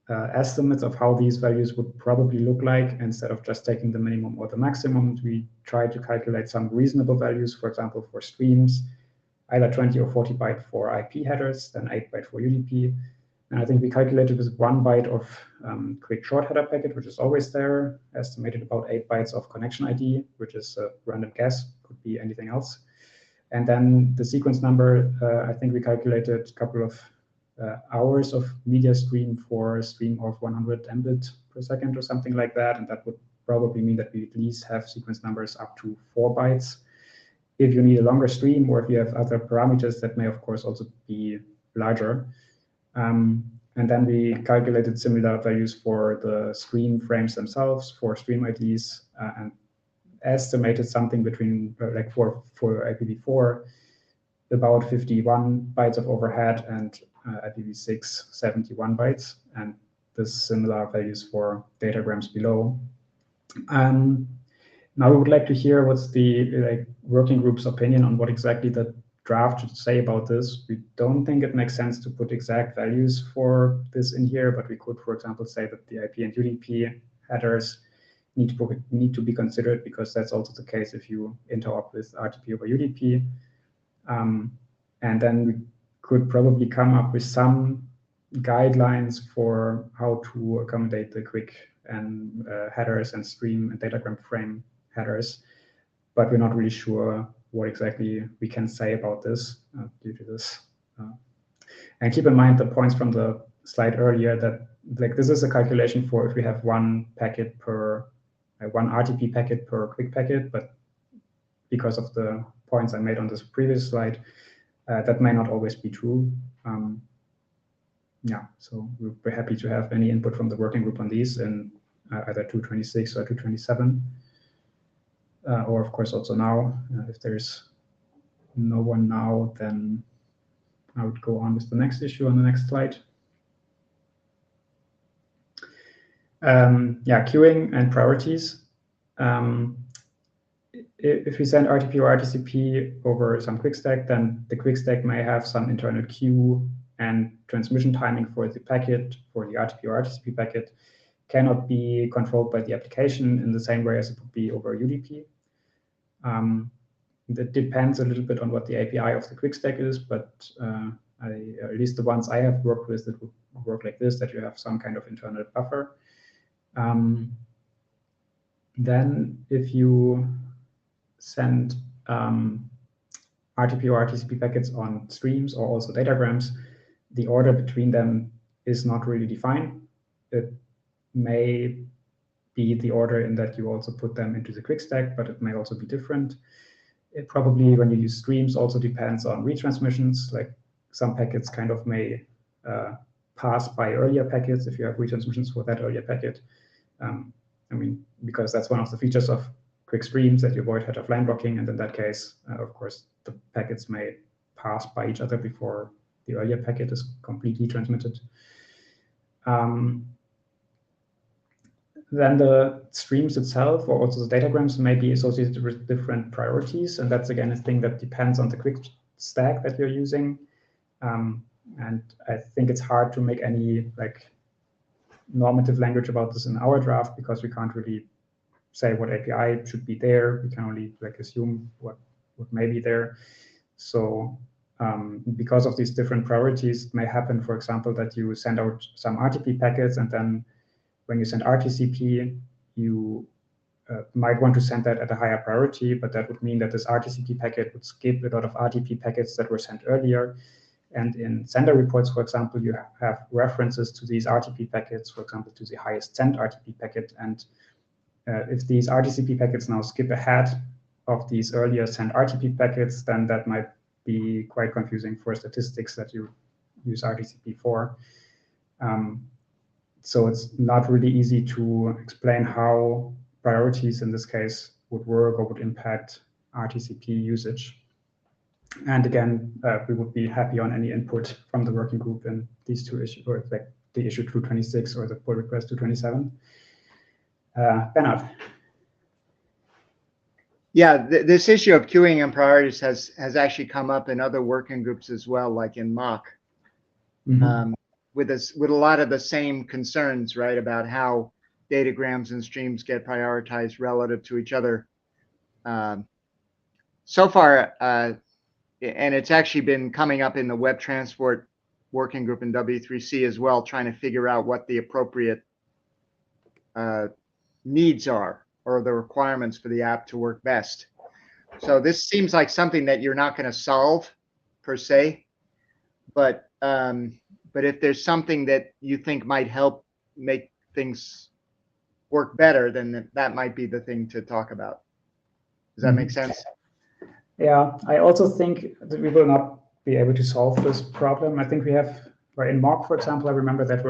estimates of how these values would probably look like, instead of just taking the minimum or the maximum, we try to calculate some reasonable values, for example, for streams, either 20 or 40 byte for IP headers, then 8 byte for UDP. And I think we calculated with 1 byte of quick short header packet, which is always there, estimated about 8 bytes of connection ID, which is a random guess, could be anything else. And then the sequence number, I think we calculated a couple of hours of media stream for a stream of 100 Mbit per second or something like that. And that would probably mean that we at least have sequence numbers up to 4 bytes. If you need a longer stream, or if you have other parameters, that may, of course, also be larger. And then we calculated similar values for the stream frames themselves, for stream IDs, and estimated something between, like for IPv4, about 51 bytes of overhead, and IPv6, 71 bytes, and the similar values for datagrams below. Now we would like to hear what's the working group's opinion on what exactly the draft should say about this. We don't think it makes sense to put exact values for this in here, but we could, for example, say that the IP and UDP headers need to be considered, because that's also the case if you interop with RTP over UDP. And then we could probably come up with some guidelines for how to accommodate the quick and headers and stream and datagram frame headers, but we're not really sure what exactly we can say about this due to this. And keep in mind the points from the slide earlier that this is a calculation for if we have one packet per, one RTP packet per quick packet, but because of the points I made on this previous slide, that may not always be true. Yeah, so we'd be happy to have any input from the working group on these in either 226 or 227. Or of course also now, if there's no one now, then I would go on with the next issue on the next slide. Yeah, queuing and priorities. If we send RTP or RTCP over some quick stack, then the quick stack may have some internal queue, and transmission timing for the packet, for the RTP or RTCP packet, cannot be controlled by the application in the same way as it would be over UDP. That depends a little bit on what the API of the quick stack is, but at least the ones I have worked with, it would work like this, that you have some kind of internal buffer. Then if you send RTP or RTCP packets on streams or also datagrams, the order between them is not really defined. It may be the order in that you also put them into the quick stack, but it may also be different. It probably, when you use streams, also depends on retransmissions. Like some packets kind of may pass by earlier packets if you have retransmissions for that earlier packet. I mean, because that's one of the features of quick streams, that you avoid head of line blocking, and in that case, of course, the packets may pass by each other before the earlier packet is completely transmitted. Then the streams itself, or also the datagrams, may be associated with different priorities, and that's again a thing that depends on the quick stack that you're using. And I think it's hard to make any normative language about this in our draft, because we can't really say what API should be there. We can only assume what may be there. So because of these different priorities, it may happen, for example, that you send out some RTP packets, and then when you send RTCP, you might want to send that at a higher priority, but that would mean that this RTCP packet would skip a lot of RTP packets that were sent earlier. And in sender reports, for example, you have references to these RTP packets, for example, to the highest sent RTP packet. And if these RTCP packets now skip ahead of these earlier sent RTP packets, then that might be quite confusing for statistics that you use RTCP for. So it's not really easy to explain how priorities in this case would work or would impact RTCP usage. And again, we would be happy on any input from the working group in these two issues, or like the issue 226 or the pull request 227. Bernard. Yeah, this issue of queuing and priorities has actually come up in other working groups as well, like in MOC, with a lot of the same concerns, right, about how datagrams and streams get prioritized relative to each other. So far, and it's actually been coming up in the web transport working group in W3C as well, trying to figure out what the appropriate needs are, or the requirements for the app to work best. So this seems like something that you're not going to solve per se, but if there's something that you think might help make things work better, then that might be the thing to talk about. Does that make sense? Yeah, I also think that we will not be able to solve this problem. I think we have, or in MOC, for example, I remember that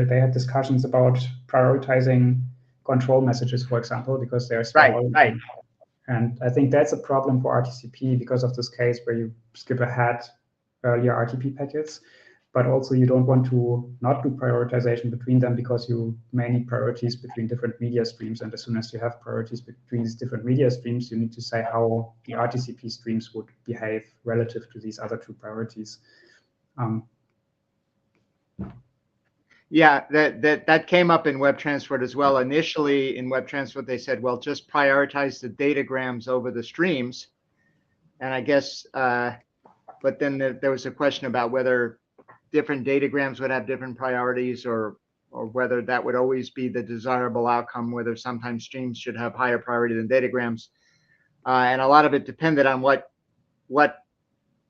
they had discussions about prioritizing control messages, for example, because they're small. Right. And I think that's a problem for RTCP because of this case where you skip ahead earlier RTP packets, but also you don't want to not do prioritization between them because you may need priorities between different media streams. And as soon as you have priorities between these different media streams, you need to say how the RTCP streams would behave relative to these other two priorities. Yeah, that came up in Web Transport as well. Initially in Web Transport, they said, well, just prioritize the datagrams over the streams. And I guess, but then there was a question about whether different datagrams would have different priorities, or whether that would always be the desirable outcome, whether sometimes streams should have higher priority than datagrams. And a lot of it depended on what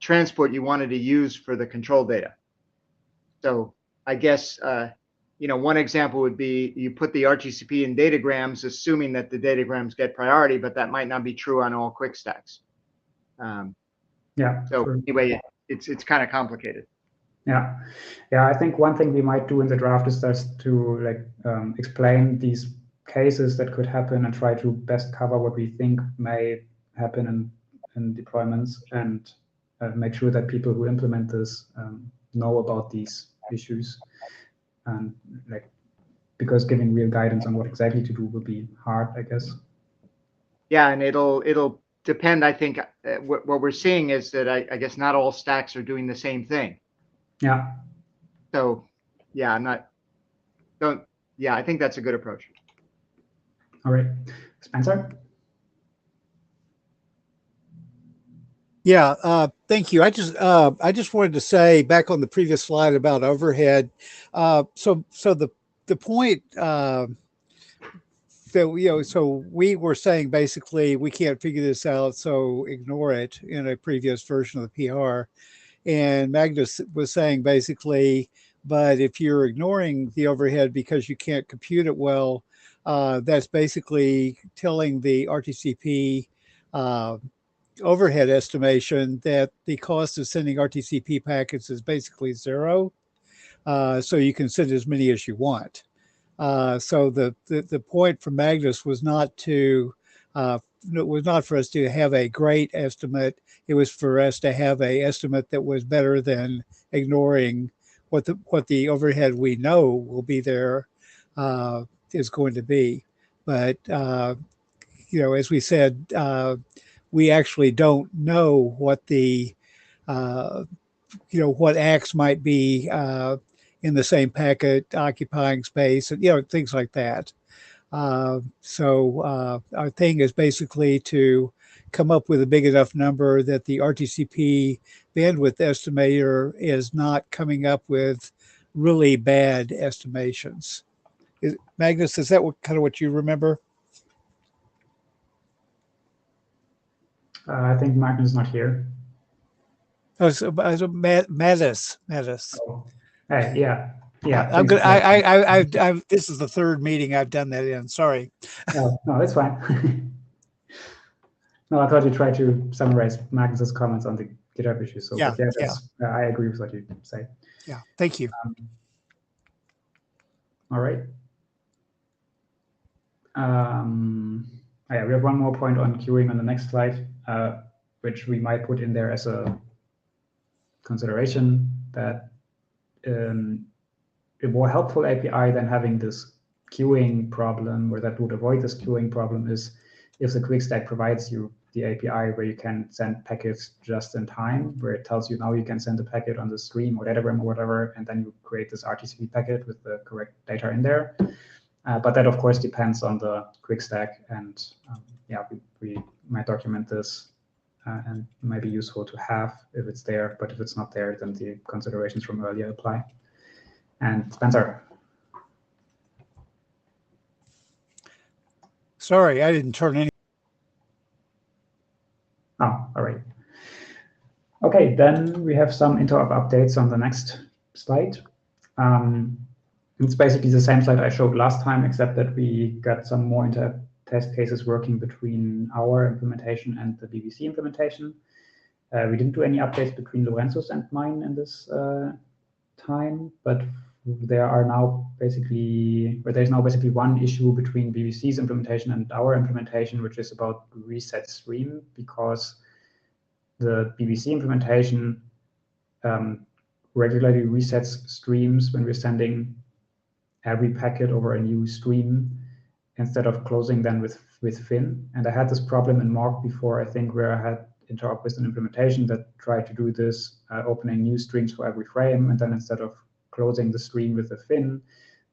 transport you wanted to use for the control data. So I guess, one example would be you put the RTCP in datagrams, assuming that the datagrams get priority, but that might not be true on all quick stacks. Yeah. So sure. anyway, it's kind of complicated. Yeah, I think one thing we might do in the draft is just to explain these cases that could happen and try to best cover what we think may happen in deployments, and make sure that people who implement this know about these issues, and because giving real guidance on what exactly to do will be hard, I guess. Yeah, and it'll depend. I think what we're seeing is that I guess not all stacks are doing the same thing. Yeah. So, yeah, I think that's a good approach. All right, Spencer. Yeah, thank you. I just wanted to say back on the previous slide about overhead. So the point that so we were saying basically we can't figure this out, so ignore it in a previous version of the PR. And Magnus was saying basically, but if you're ignoring the overhead because you can't compute it well, that's basically telling the RTCP overhead estimation that the cost of sending RTCP packets is basically zero. So you can send as many as you want. So the point from Magnus was not for us to have a great estimate. It was for us to have a estimate that was better than ignoring what the overhead we know will be there is going to be. But as we said, we actually don't know what the what acts might be in the same packet occupying space, and things like that. So our thing is basically to come up with a big enough number that the RTCP bandwidth estimator is not coming up with really bad estimations. Magnus, is that kind of what you remember? I think Magnus is not here. Oh, so Mattis. Oh. Hey, yeah. I'm thanks good. for that. I've this is the third meeting I've done that in. Sorry. Oh, no, that's fine. No, I thought you tried to summarize Magnus's comments on the GitHub issue. So, Yeah, but yeah, that's, I agree with what you say. Yeah, thank you. All right. Yeah, we have one more point on queuing on the next slide, which we might put in there as a consideration that a more helpful API than having this queuing problem, or that would avoid this queuing problem, is if the quick stack provides you the API where you can send packets just in time, where it tells you now you can send a packet on the stream or datagram or whatever, and then you create this RTCP packet with the correct data in there. But that, of course, depends on the quick stack, and yeah, we might document this and it might be useful to have if it's there, but if it's not there, then the considerations from earlier apply. And Spencer. Sorry, I didn't turn any. Oh, all right. Okay, then we have some interop updates on the next slide. It's basically the same slide I showed last time, except that we got some more interop test cases working between our implementation and the BBC implementation. We didn't do any updates between Lorenzo's and mine in this time, but there's now basically one issue between BBC's implementation and our implementation, which is about reset stream, because the BBC implementation regularly resets streams when we're sending every packet over a new stream instead of closing them with Fin. And I had this problem in Morg before, I think, where I had interop with an implementation that tried to do this, opening new streams for every frame, and then instead of closing the stream with a Fin,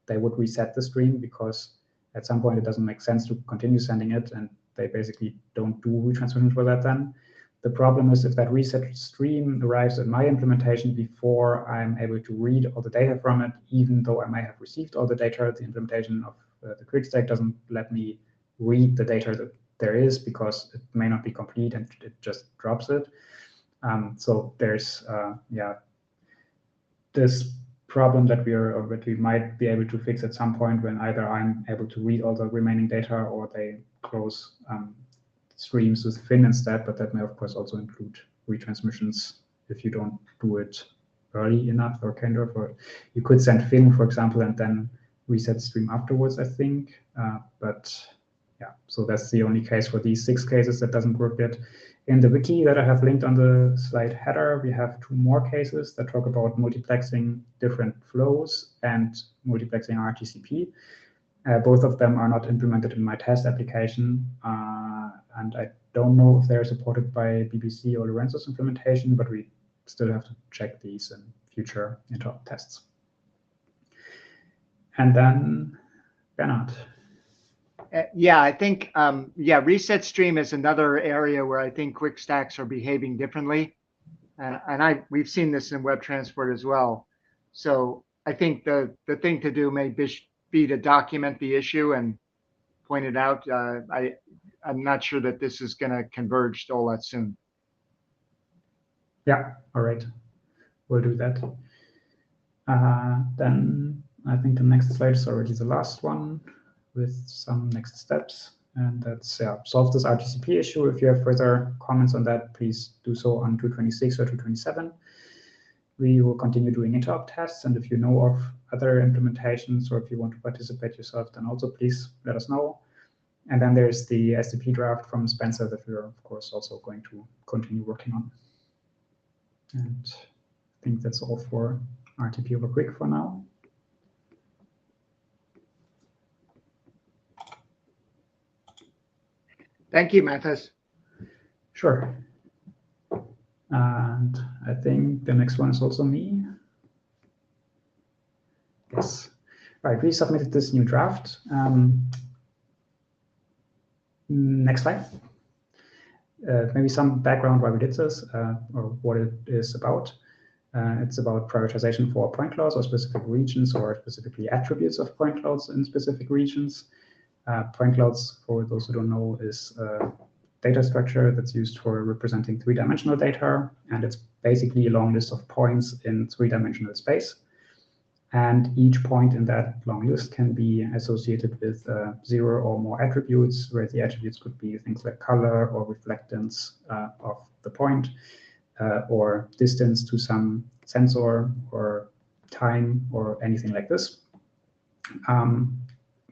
they would reset the stream, because at some point it doesn't make sense to continue sending it, and they basically don't do retransmission for that then. The problem is if that reset stream arrives at my implementation before I'm able to read all the data from it, even though I might have received all the data, the implementation of the quick stack doesn't let me read the data that there is, because it may not be complete and it just drops it. So there's this problem that we might be able to fix at some point, when either I'm able to read all the remaining data or they close streams with Fin instead. But that may, of course, also include retransmissions if you don't do it early enough, or kind of, or you could send Fin, for example, and then reset stream afterwards, I think. But yeah, so that's the only case for these 6 cases that doesn't work yet. In the wiki that I have linked on the slide header, we have 2 more cases that talk about multiplexing different flows and multiplexing RTCP. Both of them are not implemented in my test application, and I don't know if they're supported by BBC or Lorenzo's implementation, but we still have to check these in future interop tests. And then Bernard. Yeah, I think, reset stream is another area where I think quick stacks are behaving differently. And we've seen this in web transport as well. So I think the thing to do may be to document the issue and point it out. I'm not sure that this is going to converge all that soon. Yeah, all right. We'll do that. Then I think the next slide is already the last one, with some next steps, and that's solve this RTCP issue. If you have further comments on that, please do so on 226 or 227. We will continue doing interop tests, and if you know of other implementations, or if you want to participate yourself, then also please let us know. And then there's the SDP draft from Spencer that we're, of course, also going to continue working on. And I think that's all for RTP over quick for now. Thank you, Mathis. Sure. And I think the next one is also me. Yes. All right, we submitted this new draft. Next slide. Maybe some background why we did this, or what it is about. It's about prioritization for point clouds or specific regions, or specifically attributes of point clouds in specific regions. Point clouds, for those who don't know, is data structure that's used for representing three-dimensional data, and it's basically a long list of points in three-dimensional space. And each point in that long list can be associated with 0 or more attributes, where the attributes could be things like color or reflectance of the point, or distance to some sensor, or time, or anything like this.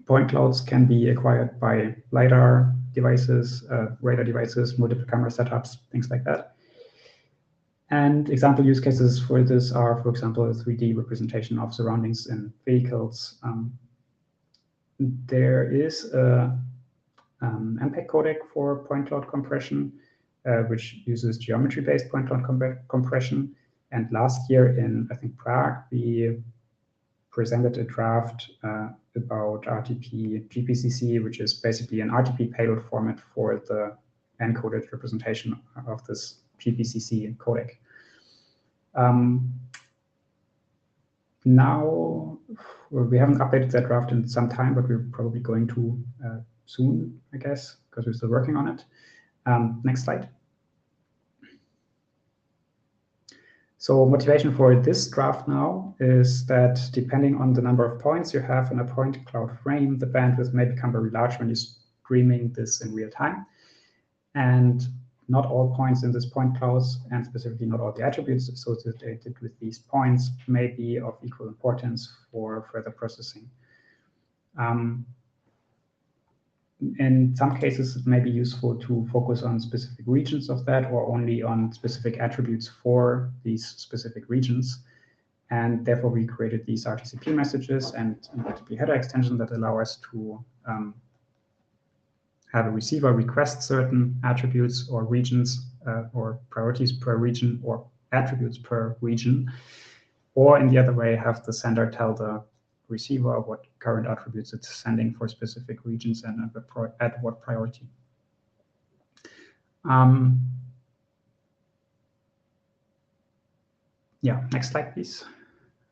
Point clouds can be acquired by LiDAR devices, radar devices, multiple camera setups, things like that. And example use cases for this are, for example, a 3D representation of surroundings in vehicles. There is a MPEG codec for point cloud compression, which uses geometry-based point cloud compression. And last year in, I think, Prague, we presented a draft about RTP GPCC, which is basically an RTP payload format for the encoded representation of this GPCC codec. Now, we haven't updated that draft in some time, but we're probably going to soon, I guess, because we're still working on it. Next slide. So motivation for this draft now is that depending on the number of points you have in a point cloud frame, the bandwidth may become very large when you're streaming this in real time. And not all points in this point clouds, and specifically not all the attributes associated with these points, may be of equal importance for further processing. In some cases, it may be useful to focus on specific regions of that, or only on specific attributes for these specific regions. And therefore, we created these RTCP messages and multiple header extension that allow us to have a receiver request certain attributes or regions or priorities per region or attributes per region, or in the other way, have the sender tell the receiver what current attributes it's sending for specific regions and at what priority. Yeah, next slide, please.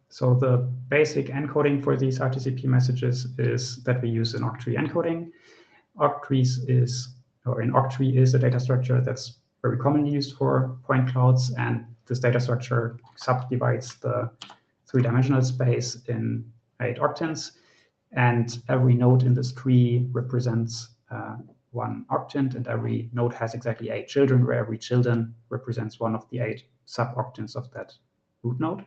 So the basic encoding for these RTCP messages is that we use an octree encoding. In octree is a data structure that's very commonly used for point clouds, and this data structure subdivides the three-dimensional space in 8 octants, and every node in this tree represents 1 octant, and every node has exactly 8 children, where every children represents one of the 8 sub-octants of that root node.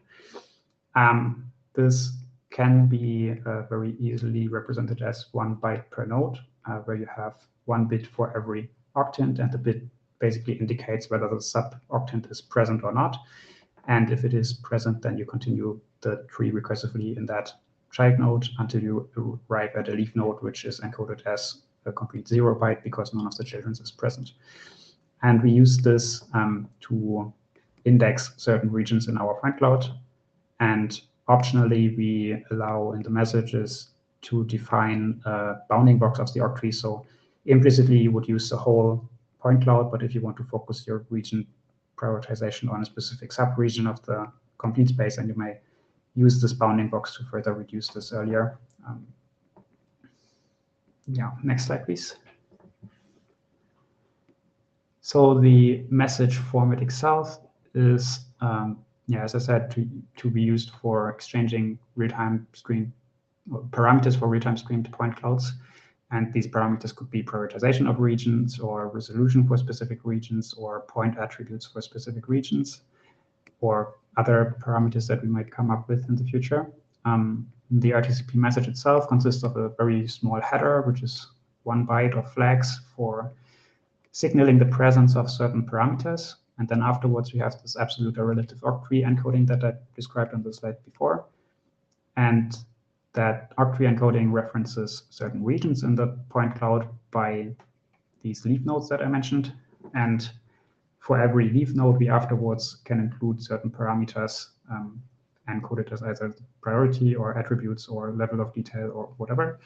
This can be very easily represented as 1 byte per node, where you have 1 bit for every octant, and the bit basically indicates whether the sub-octant is present or not. And if it is present, then you continue the tree recursively in that child node until you arrive at a leaf node, which is encoded as a complete 0 byte because none of the children is present. And we use this to index certain regions in our point cloud. And optionally, we allow in the messages to define a bounding box of the octree. So implicitly, you would use the whole point cloud, but if you want to focus your region prioritization on a specific sub-region of the complete space, and you may use this bounding box to further reduce this earlier. Yeah, next slide, please. So the message format itself is, as I said, to be used for exchanging real-time screen parameters for real-time screened point clouds. And these parameters could be prioritization of regions, or resolution for specific regions, or point attributes for specific regions, or other parameters that we might come up with in the future. The RTCP message itself consists of a very small header, which is 1 byte of flags for signaling the presence of certain parameters. And then afterwards, we have this absolute or relative octree encoding that I described on the slide before. And that octree encoding references certain regions in the point cloud by these leaf nodes that I mentioned. And for every leaf node, we afterwards can include certain parameters encoded as either priority or attributes or level of detail or whatever.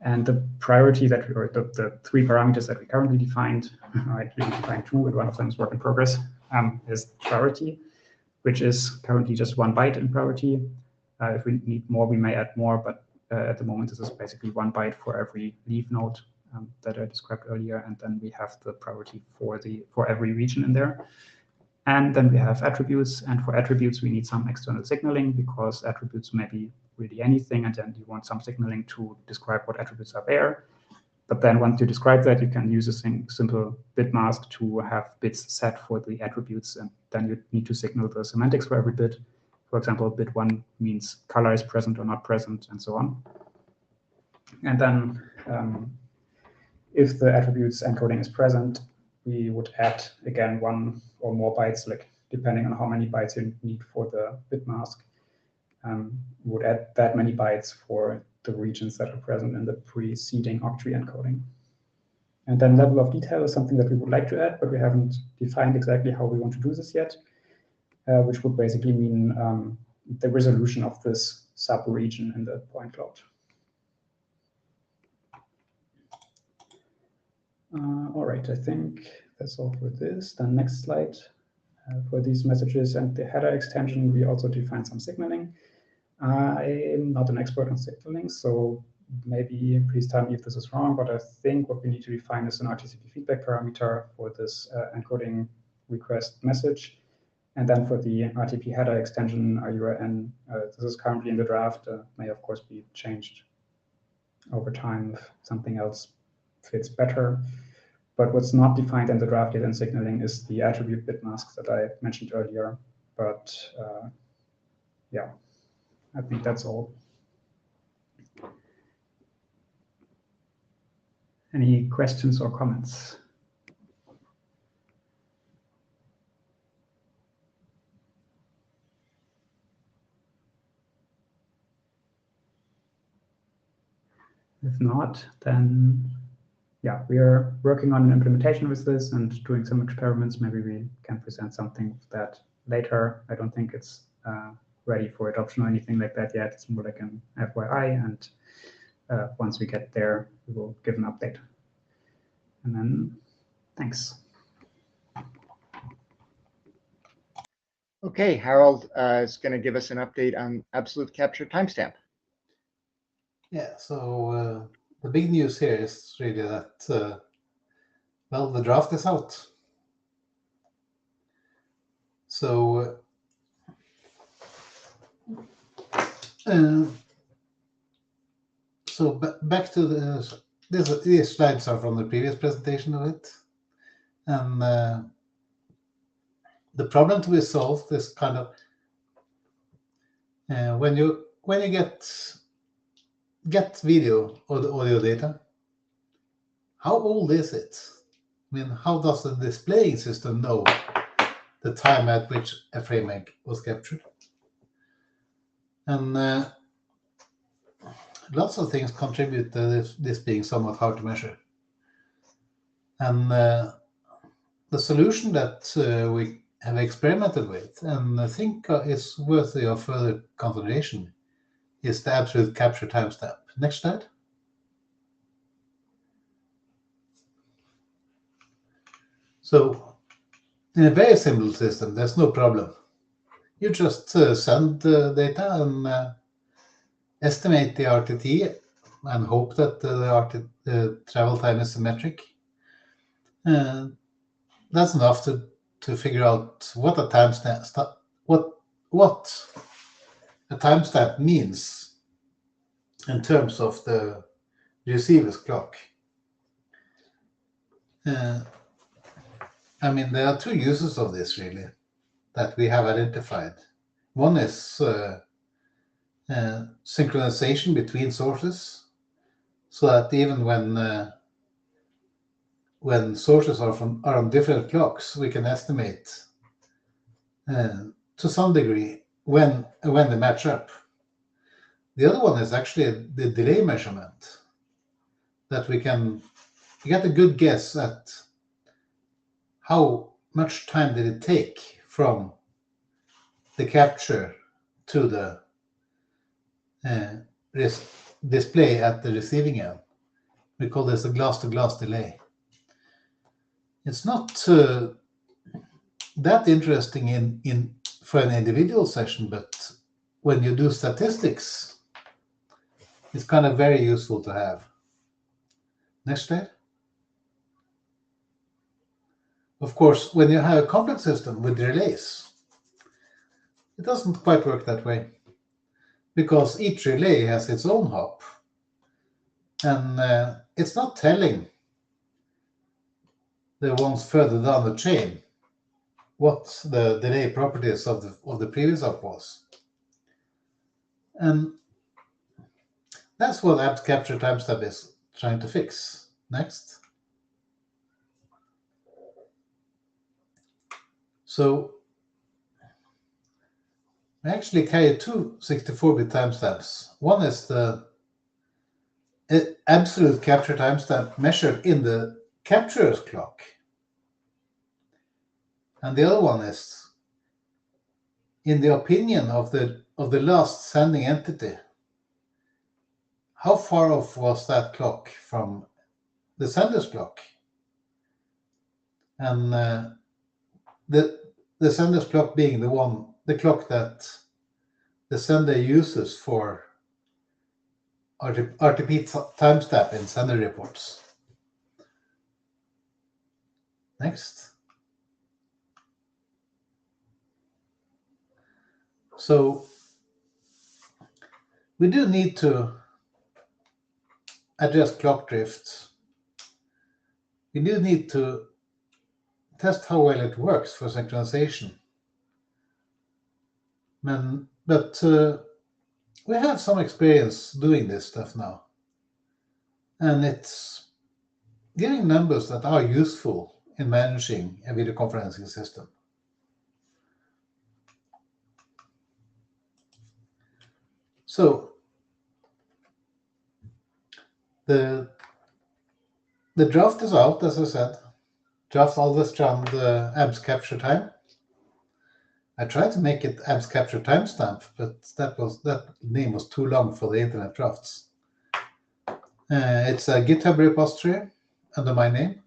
And the priority that or the 3 parameters that we currently defined, I actually defined 2, and one of them is work in progress, is priority, which is currently just 1 byte in priority. If we need more, we may add more, but at the moment, this is basically 1 byte for every leaf node that I described earlier, and then we have the priority for every region in there. And then we have attributes, and for attributes we need some external signaling, because attributes may be really anything, and then you want some signaling to describe what attributes are there. But then once you describe that, you can use a simple bit mask to have bits set for the attributes, and then you need to signal the semantics for every bit. For example, bit 1 means color is present or not present, and so on. And then if the attributes encoding is present, we would add, again, 1 or more bytes, like depending on how many bytes you need for the bit mask. We would add that many bytes for the regions that are present in the preceding octree encoding. And then level of detail is something that we would like to add, but we haven't defined exactly how we want to do this yet, which would basically mean the resolution of this sub-region in the point cloud. All right, I think that's all for this. The next slide, for these messages and the header extension, we also define some signaling. I'm not an expert on signaling, so maybe please tell me if this is wrong, but I think what we need to define is an RTCP feedback parameter for this encoding request message. And then for the RTP header extension, URN, this is currently in the draft, may of course be changed over time if something else fits better. But what's not defined in the draft yet in signaling is the attribute bit mask that I mentioned earlier. But yeah, I think that's all. Any questions or comments? If not, then yeah, we are working on an implementation with this and doing some experiments. Maybe we can present something of that later. I don't think it's ready for adoption or anything like that yet. It's more like an FYI, and once we get there, we will give an update. And then, thanks. Okay, Harold is going to give us an update on absolute capture timestamp. Yeah, so the big news here is really that, well, the draft is out. So back to these slides are from the previous presentation of it, and the problem to be solved is kind of when you get video or the audio data, how old is it? I mean, how does the displaying system know the time at which a frame was captured? And lots of things contribute to this being somewhat hard to measure. And the solution that we have experimented with and I think is worthy of further consideration is the absolute capture timestamp. Next slide. So in a very simple system, there's no problem. You just send the data and estimate the RTT and hope that the travel time is symmetric. That's enough to figure out what a timestamp means in terms of the receiver's clock. I mean, there are two uses of this really that we have identified. One is synchronization between sources, so that even when sources are on different clocks, we can estimate to some degree when they match up. The other one is actually the delay measurement, that we can get a good guess at how much time did it take from the capture to the display at the receiving end. We call this a glass-to-glass delay. It's not that interesting for an individual session, but when you do statistics, it's kind of very useful to have. Next slide. Of course, when you have a complex system with relays, it doesn't quite work that way, because each relay has its own hop, and it's not telling the ones further down the chain what the delay properties of the previous hop was. And that's what AVT capture timestamp is trying to fix. Next. So I actually carry two 64-bit timestamps. One is the absolute capture timestamp measured in the capturer's clock. And the other one is in the opinion of the last sending entity. How far off was that clock from the sender's clock? And the sender's clock being the clock that the sender uses for RTP timestamp in sender reports. Next. So we do need to address clock drift. We do need to test how well it works for synchronization. But we have some experience doing this stuff now. And it's giving numbers that are useful in managing a video conferencing system. So the draft is out, as I said. Draft always run the ABS capture time. I tried to make it ABS capture timestamp, but that name was too long for the internet drafts. It's a GitHub repository under my name.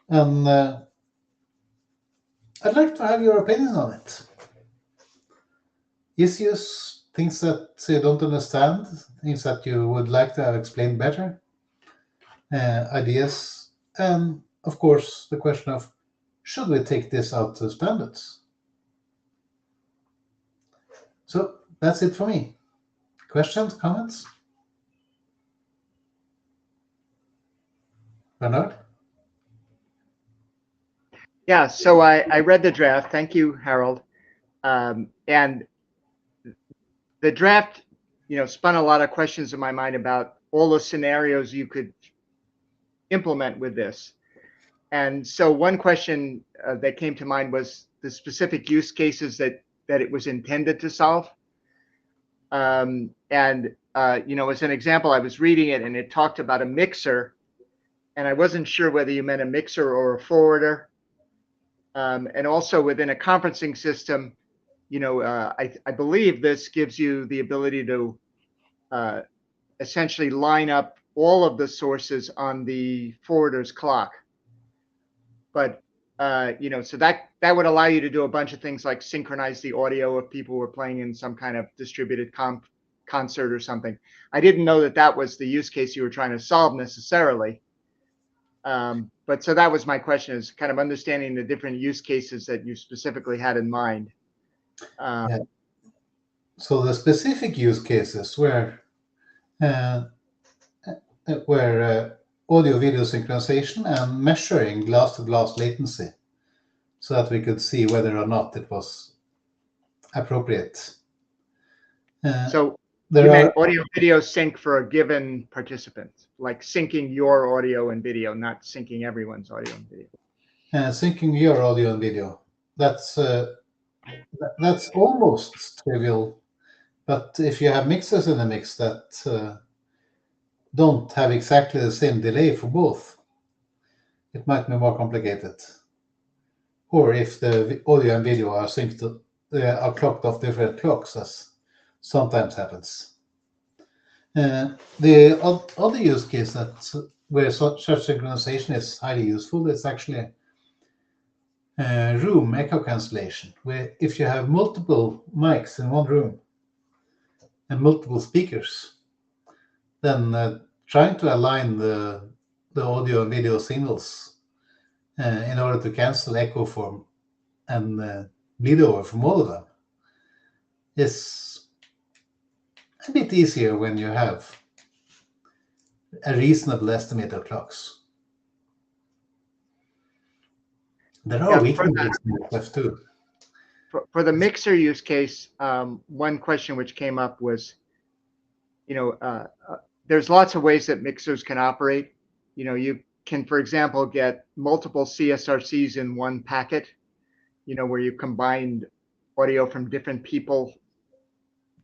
And I'd like to have your opinion on it. Issues, things that you don't understand, things that you would like to have explained better, ideas, and of course the question of, should we take this out to standards? So that's it for me. Questions, comments? Bernard? Yeah, so I read the draft. Thank you, Harold. And the draft, spun a lot of questions in my mind about all the scenarios you could implement with this. And so one question that came to mind was the specific use cases that it was intended to solve. And as an example, I was reading it and it talked about a mixer, and I wasn't sure whether you meant a mixer or a forwarder. And also within a conferencing system, I believe this gives you the ability to essentially line up all of the sources on the forwarder's clock. But so that would allow you to do a bunch of things like synchronize the audio if people were playing in some kind of distributed concert or something. I didn't know that was the use case you were trying to solve necessarily. But so that was my question, is kind of understanding the different use cases that you specifically had in mind. Yeah. So the specific use cases where audio-video synchronization and measuring glass-to-glass latency, so that we could see whether or not it was appropriate. So you meant audio-video sync for a given participant, like syncing your audio and video, not syncing everyone's audio and video. Syncing your audio and video. That's almost trivial, but if you have mixers in the mix that don't have exactly the same delay for both, it might be more complicated. Or if the audio and video are synced, are clocked off different clocks, as sometimes happens. The other use case where such synchronization is highly useful is actually room echo cancellation, where if you have multiple mics in one room and multiple speakers, then trying to align the audio and video signals in order to cancel echo from and bleed over from all of them is a bit easier when you have a reasonable estimate of clocks. There are weaknesses in IETF too. For the mixer use case, one question which came up was, there's lots of ways that mixers can operate. You can, for example, get multiple CSRCs in one packet, where you combined audio from different people,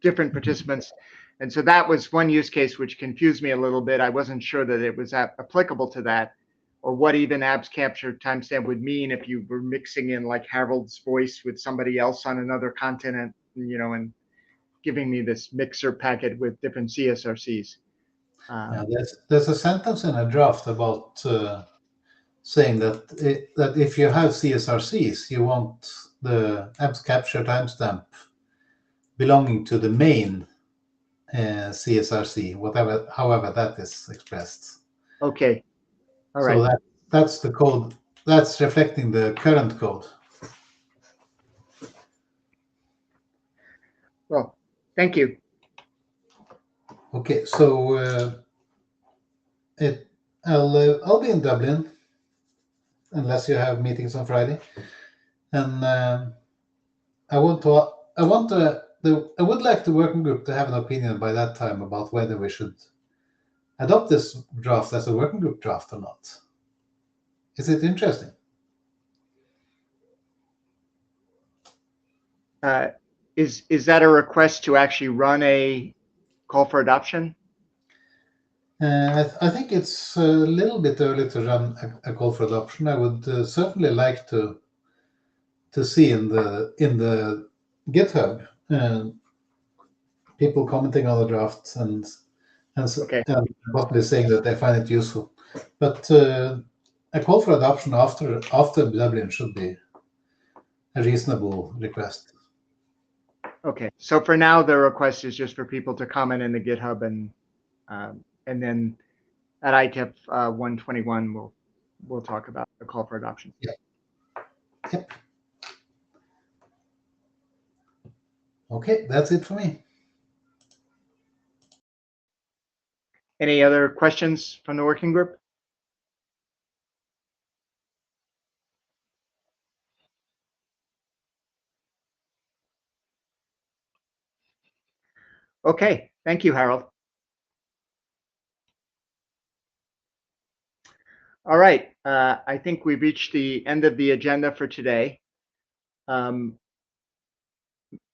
different participants. And so that was one use case which confused me a little bit. I wasn't sure that it was applicable to that, or what even ABS capture timestamp would mean if you were mixing in like Harold's voice with somebody else on another continent, and giving me this mixer packet with different CSRCs. There's a sentence in a draft about saying that if you have CSRCs, you want the ABS capture timestamp belonging to the main CSRC, however that is expressed. Okay. All right. So that's the code. That's reflecting the current code. Well, thank you. Okay, so I'll be in Dublin unless you have meetings on Friday, and I would like the working group to have an opinion by that time about whether we should adopt this draft as a working group draft or not. Is it interesting? Is that a request to actually run a call for adoption? I think it's a little bit early to run a call for adoption. I would certainly like to see in the GitHub people commenting on the draft and possibly saying that they find it useful. But a call for adoption after Dublin should be a reasonable request. Okay, so for now, the request is just for people to comment in the GitHub, and then at IETF 121, we'll talk about the call for adoption. Yeah. Yep. Okay, that's it for me. Any other questions from the working group? Okay, thank you, Harold. All right, I think we've reached the end of the agenda for today.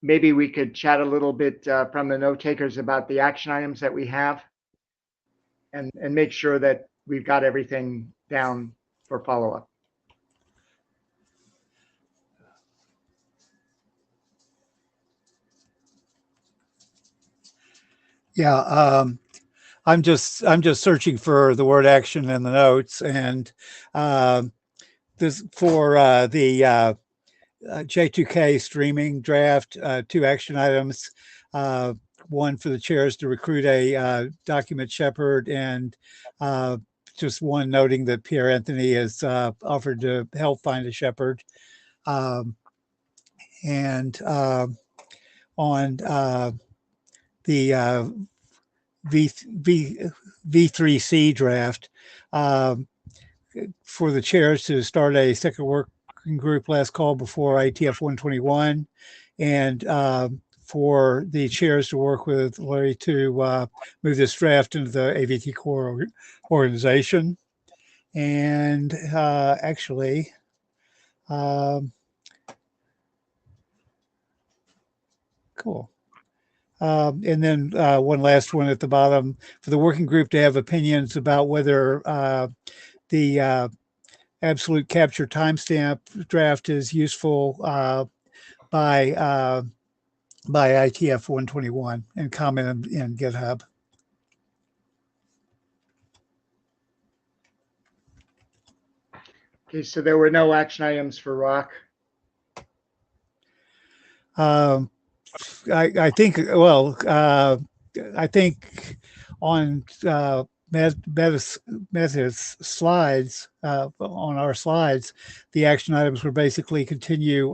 Maybe we could chat a little bit from the note takers about the action items that we have, and make sure that we've got everything down for follow-up. Yeah, I'm just searching for the word action in the notes, and this for the J2K streaming draft, 2 action items. One for the chairs to recruit a document shepherd, and just one noting that Pierre Anthony has offered to help find a shepherd. And on the V3C draft, for the chairs to start a second working group last call before IETF 121, and for the chairs to work with Larry to move this draft into the AVTCORE organization. And actually, cool. And then one last one at the bottom for the working group to have opinions about whether the absolute capture timestamp draft is useful by IETF 121, and comment in GitHub. Okay, so there were no action items for Rock. I think on Meta's slides, on our slides, the action items were basically continue.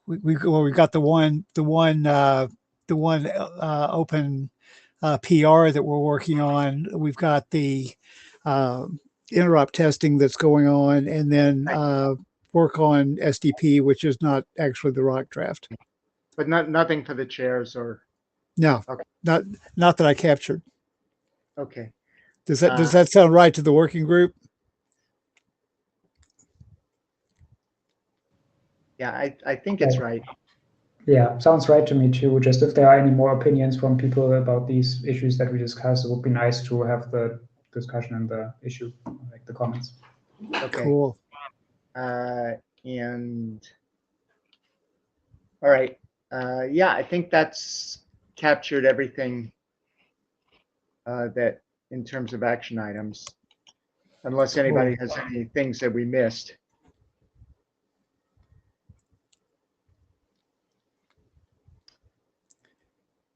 We got the one open PR that we're working on. We've got the interrupt testing that's going on, and then work on SDP, which is not actually the rock draft. But nothing for the chairs or, No, Okay. not that I captured. okay. Does that sound right to the working group? Yeah, I think it's right. Yeah, sounds right to me too. Just if there are any more opinions from people about these issues that we discussed, it would be nice to have the discussion and the issue, like the comments. Okay. Cool. And all right. Yeah, I think that's captured everything that in terms of action items, unless anybody has any things that we missed.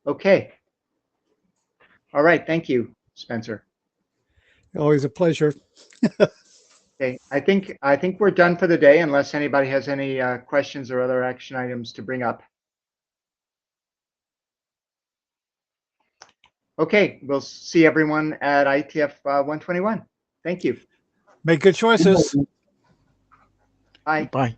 Okay. All right. Thank you, Spencer. Always a pleasure. Okay. I think we're done for the day unless anybody has any questions or other action items to bring up. Okay. We'll see everyone at IETF 121. Thank you. Make good choices. Bye. Bye.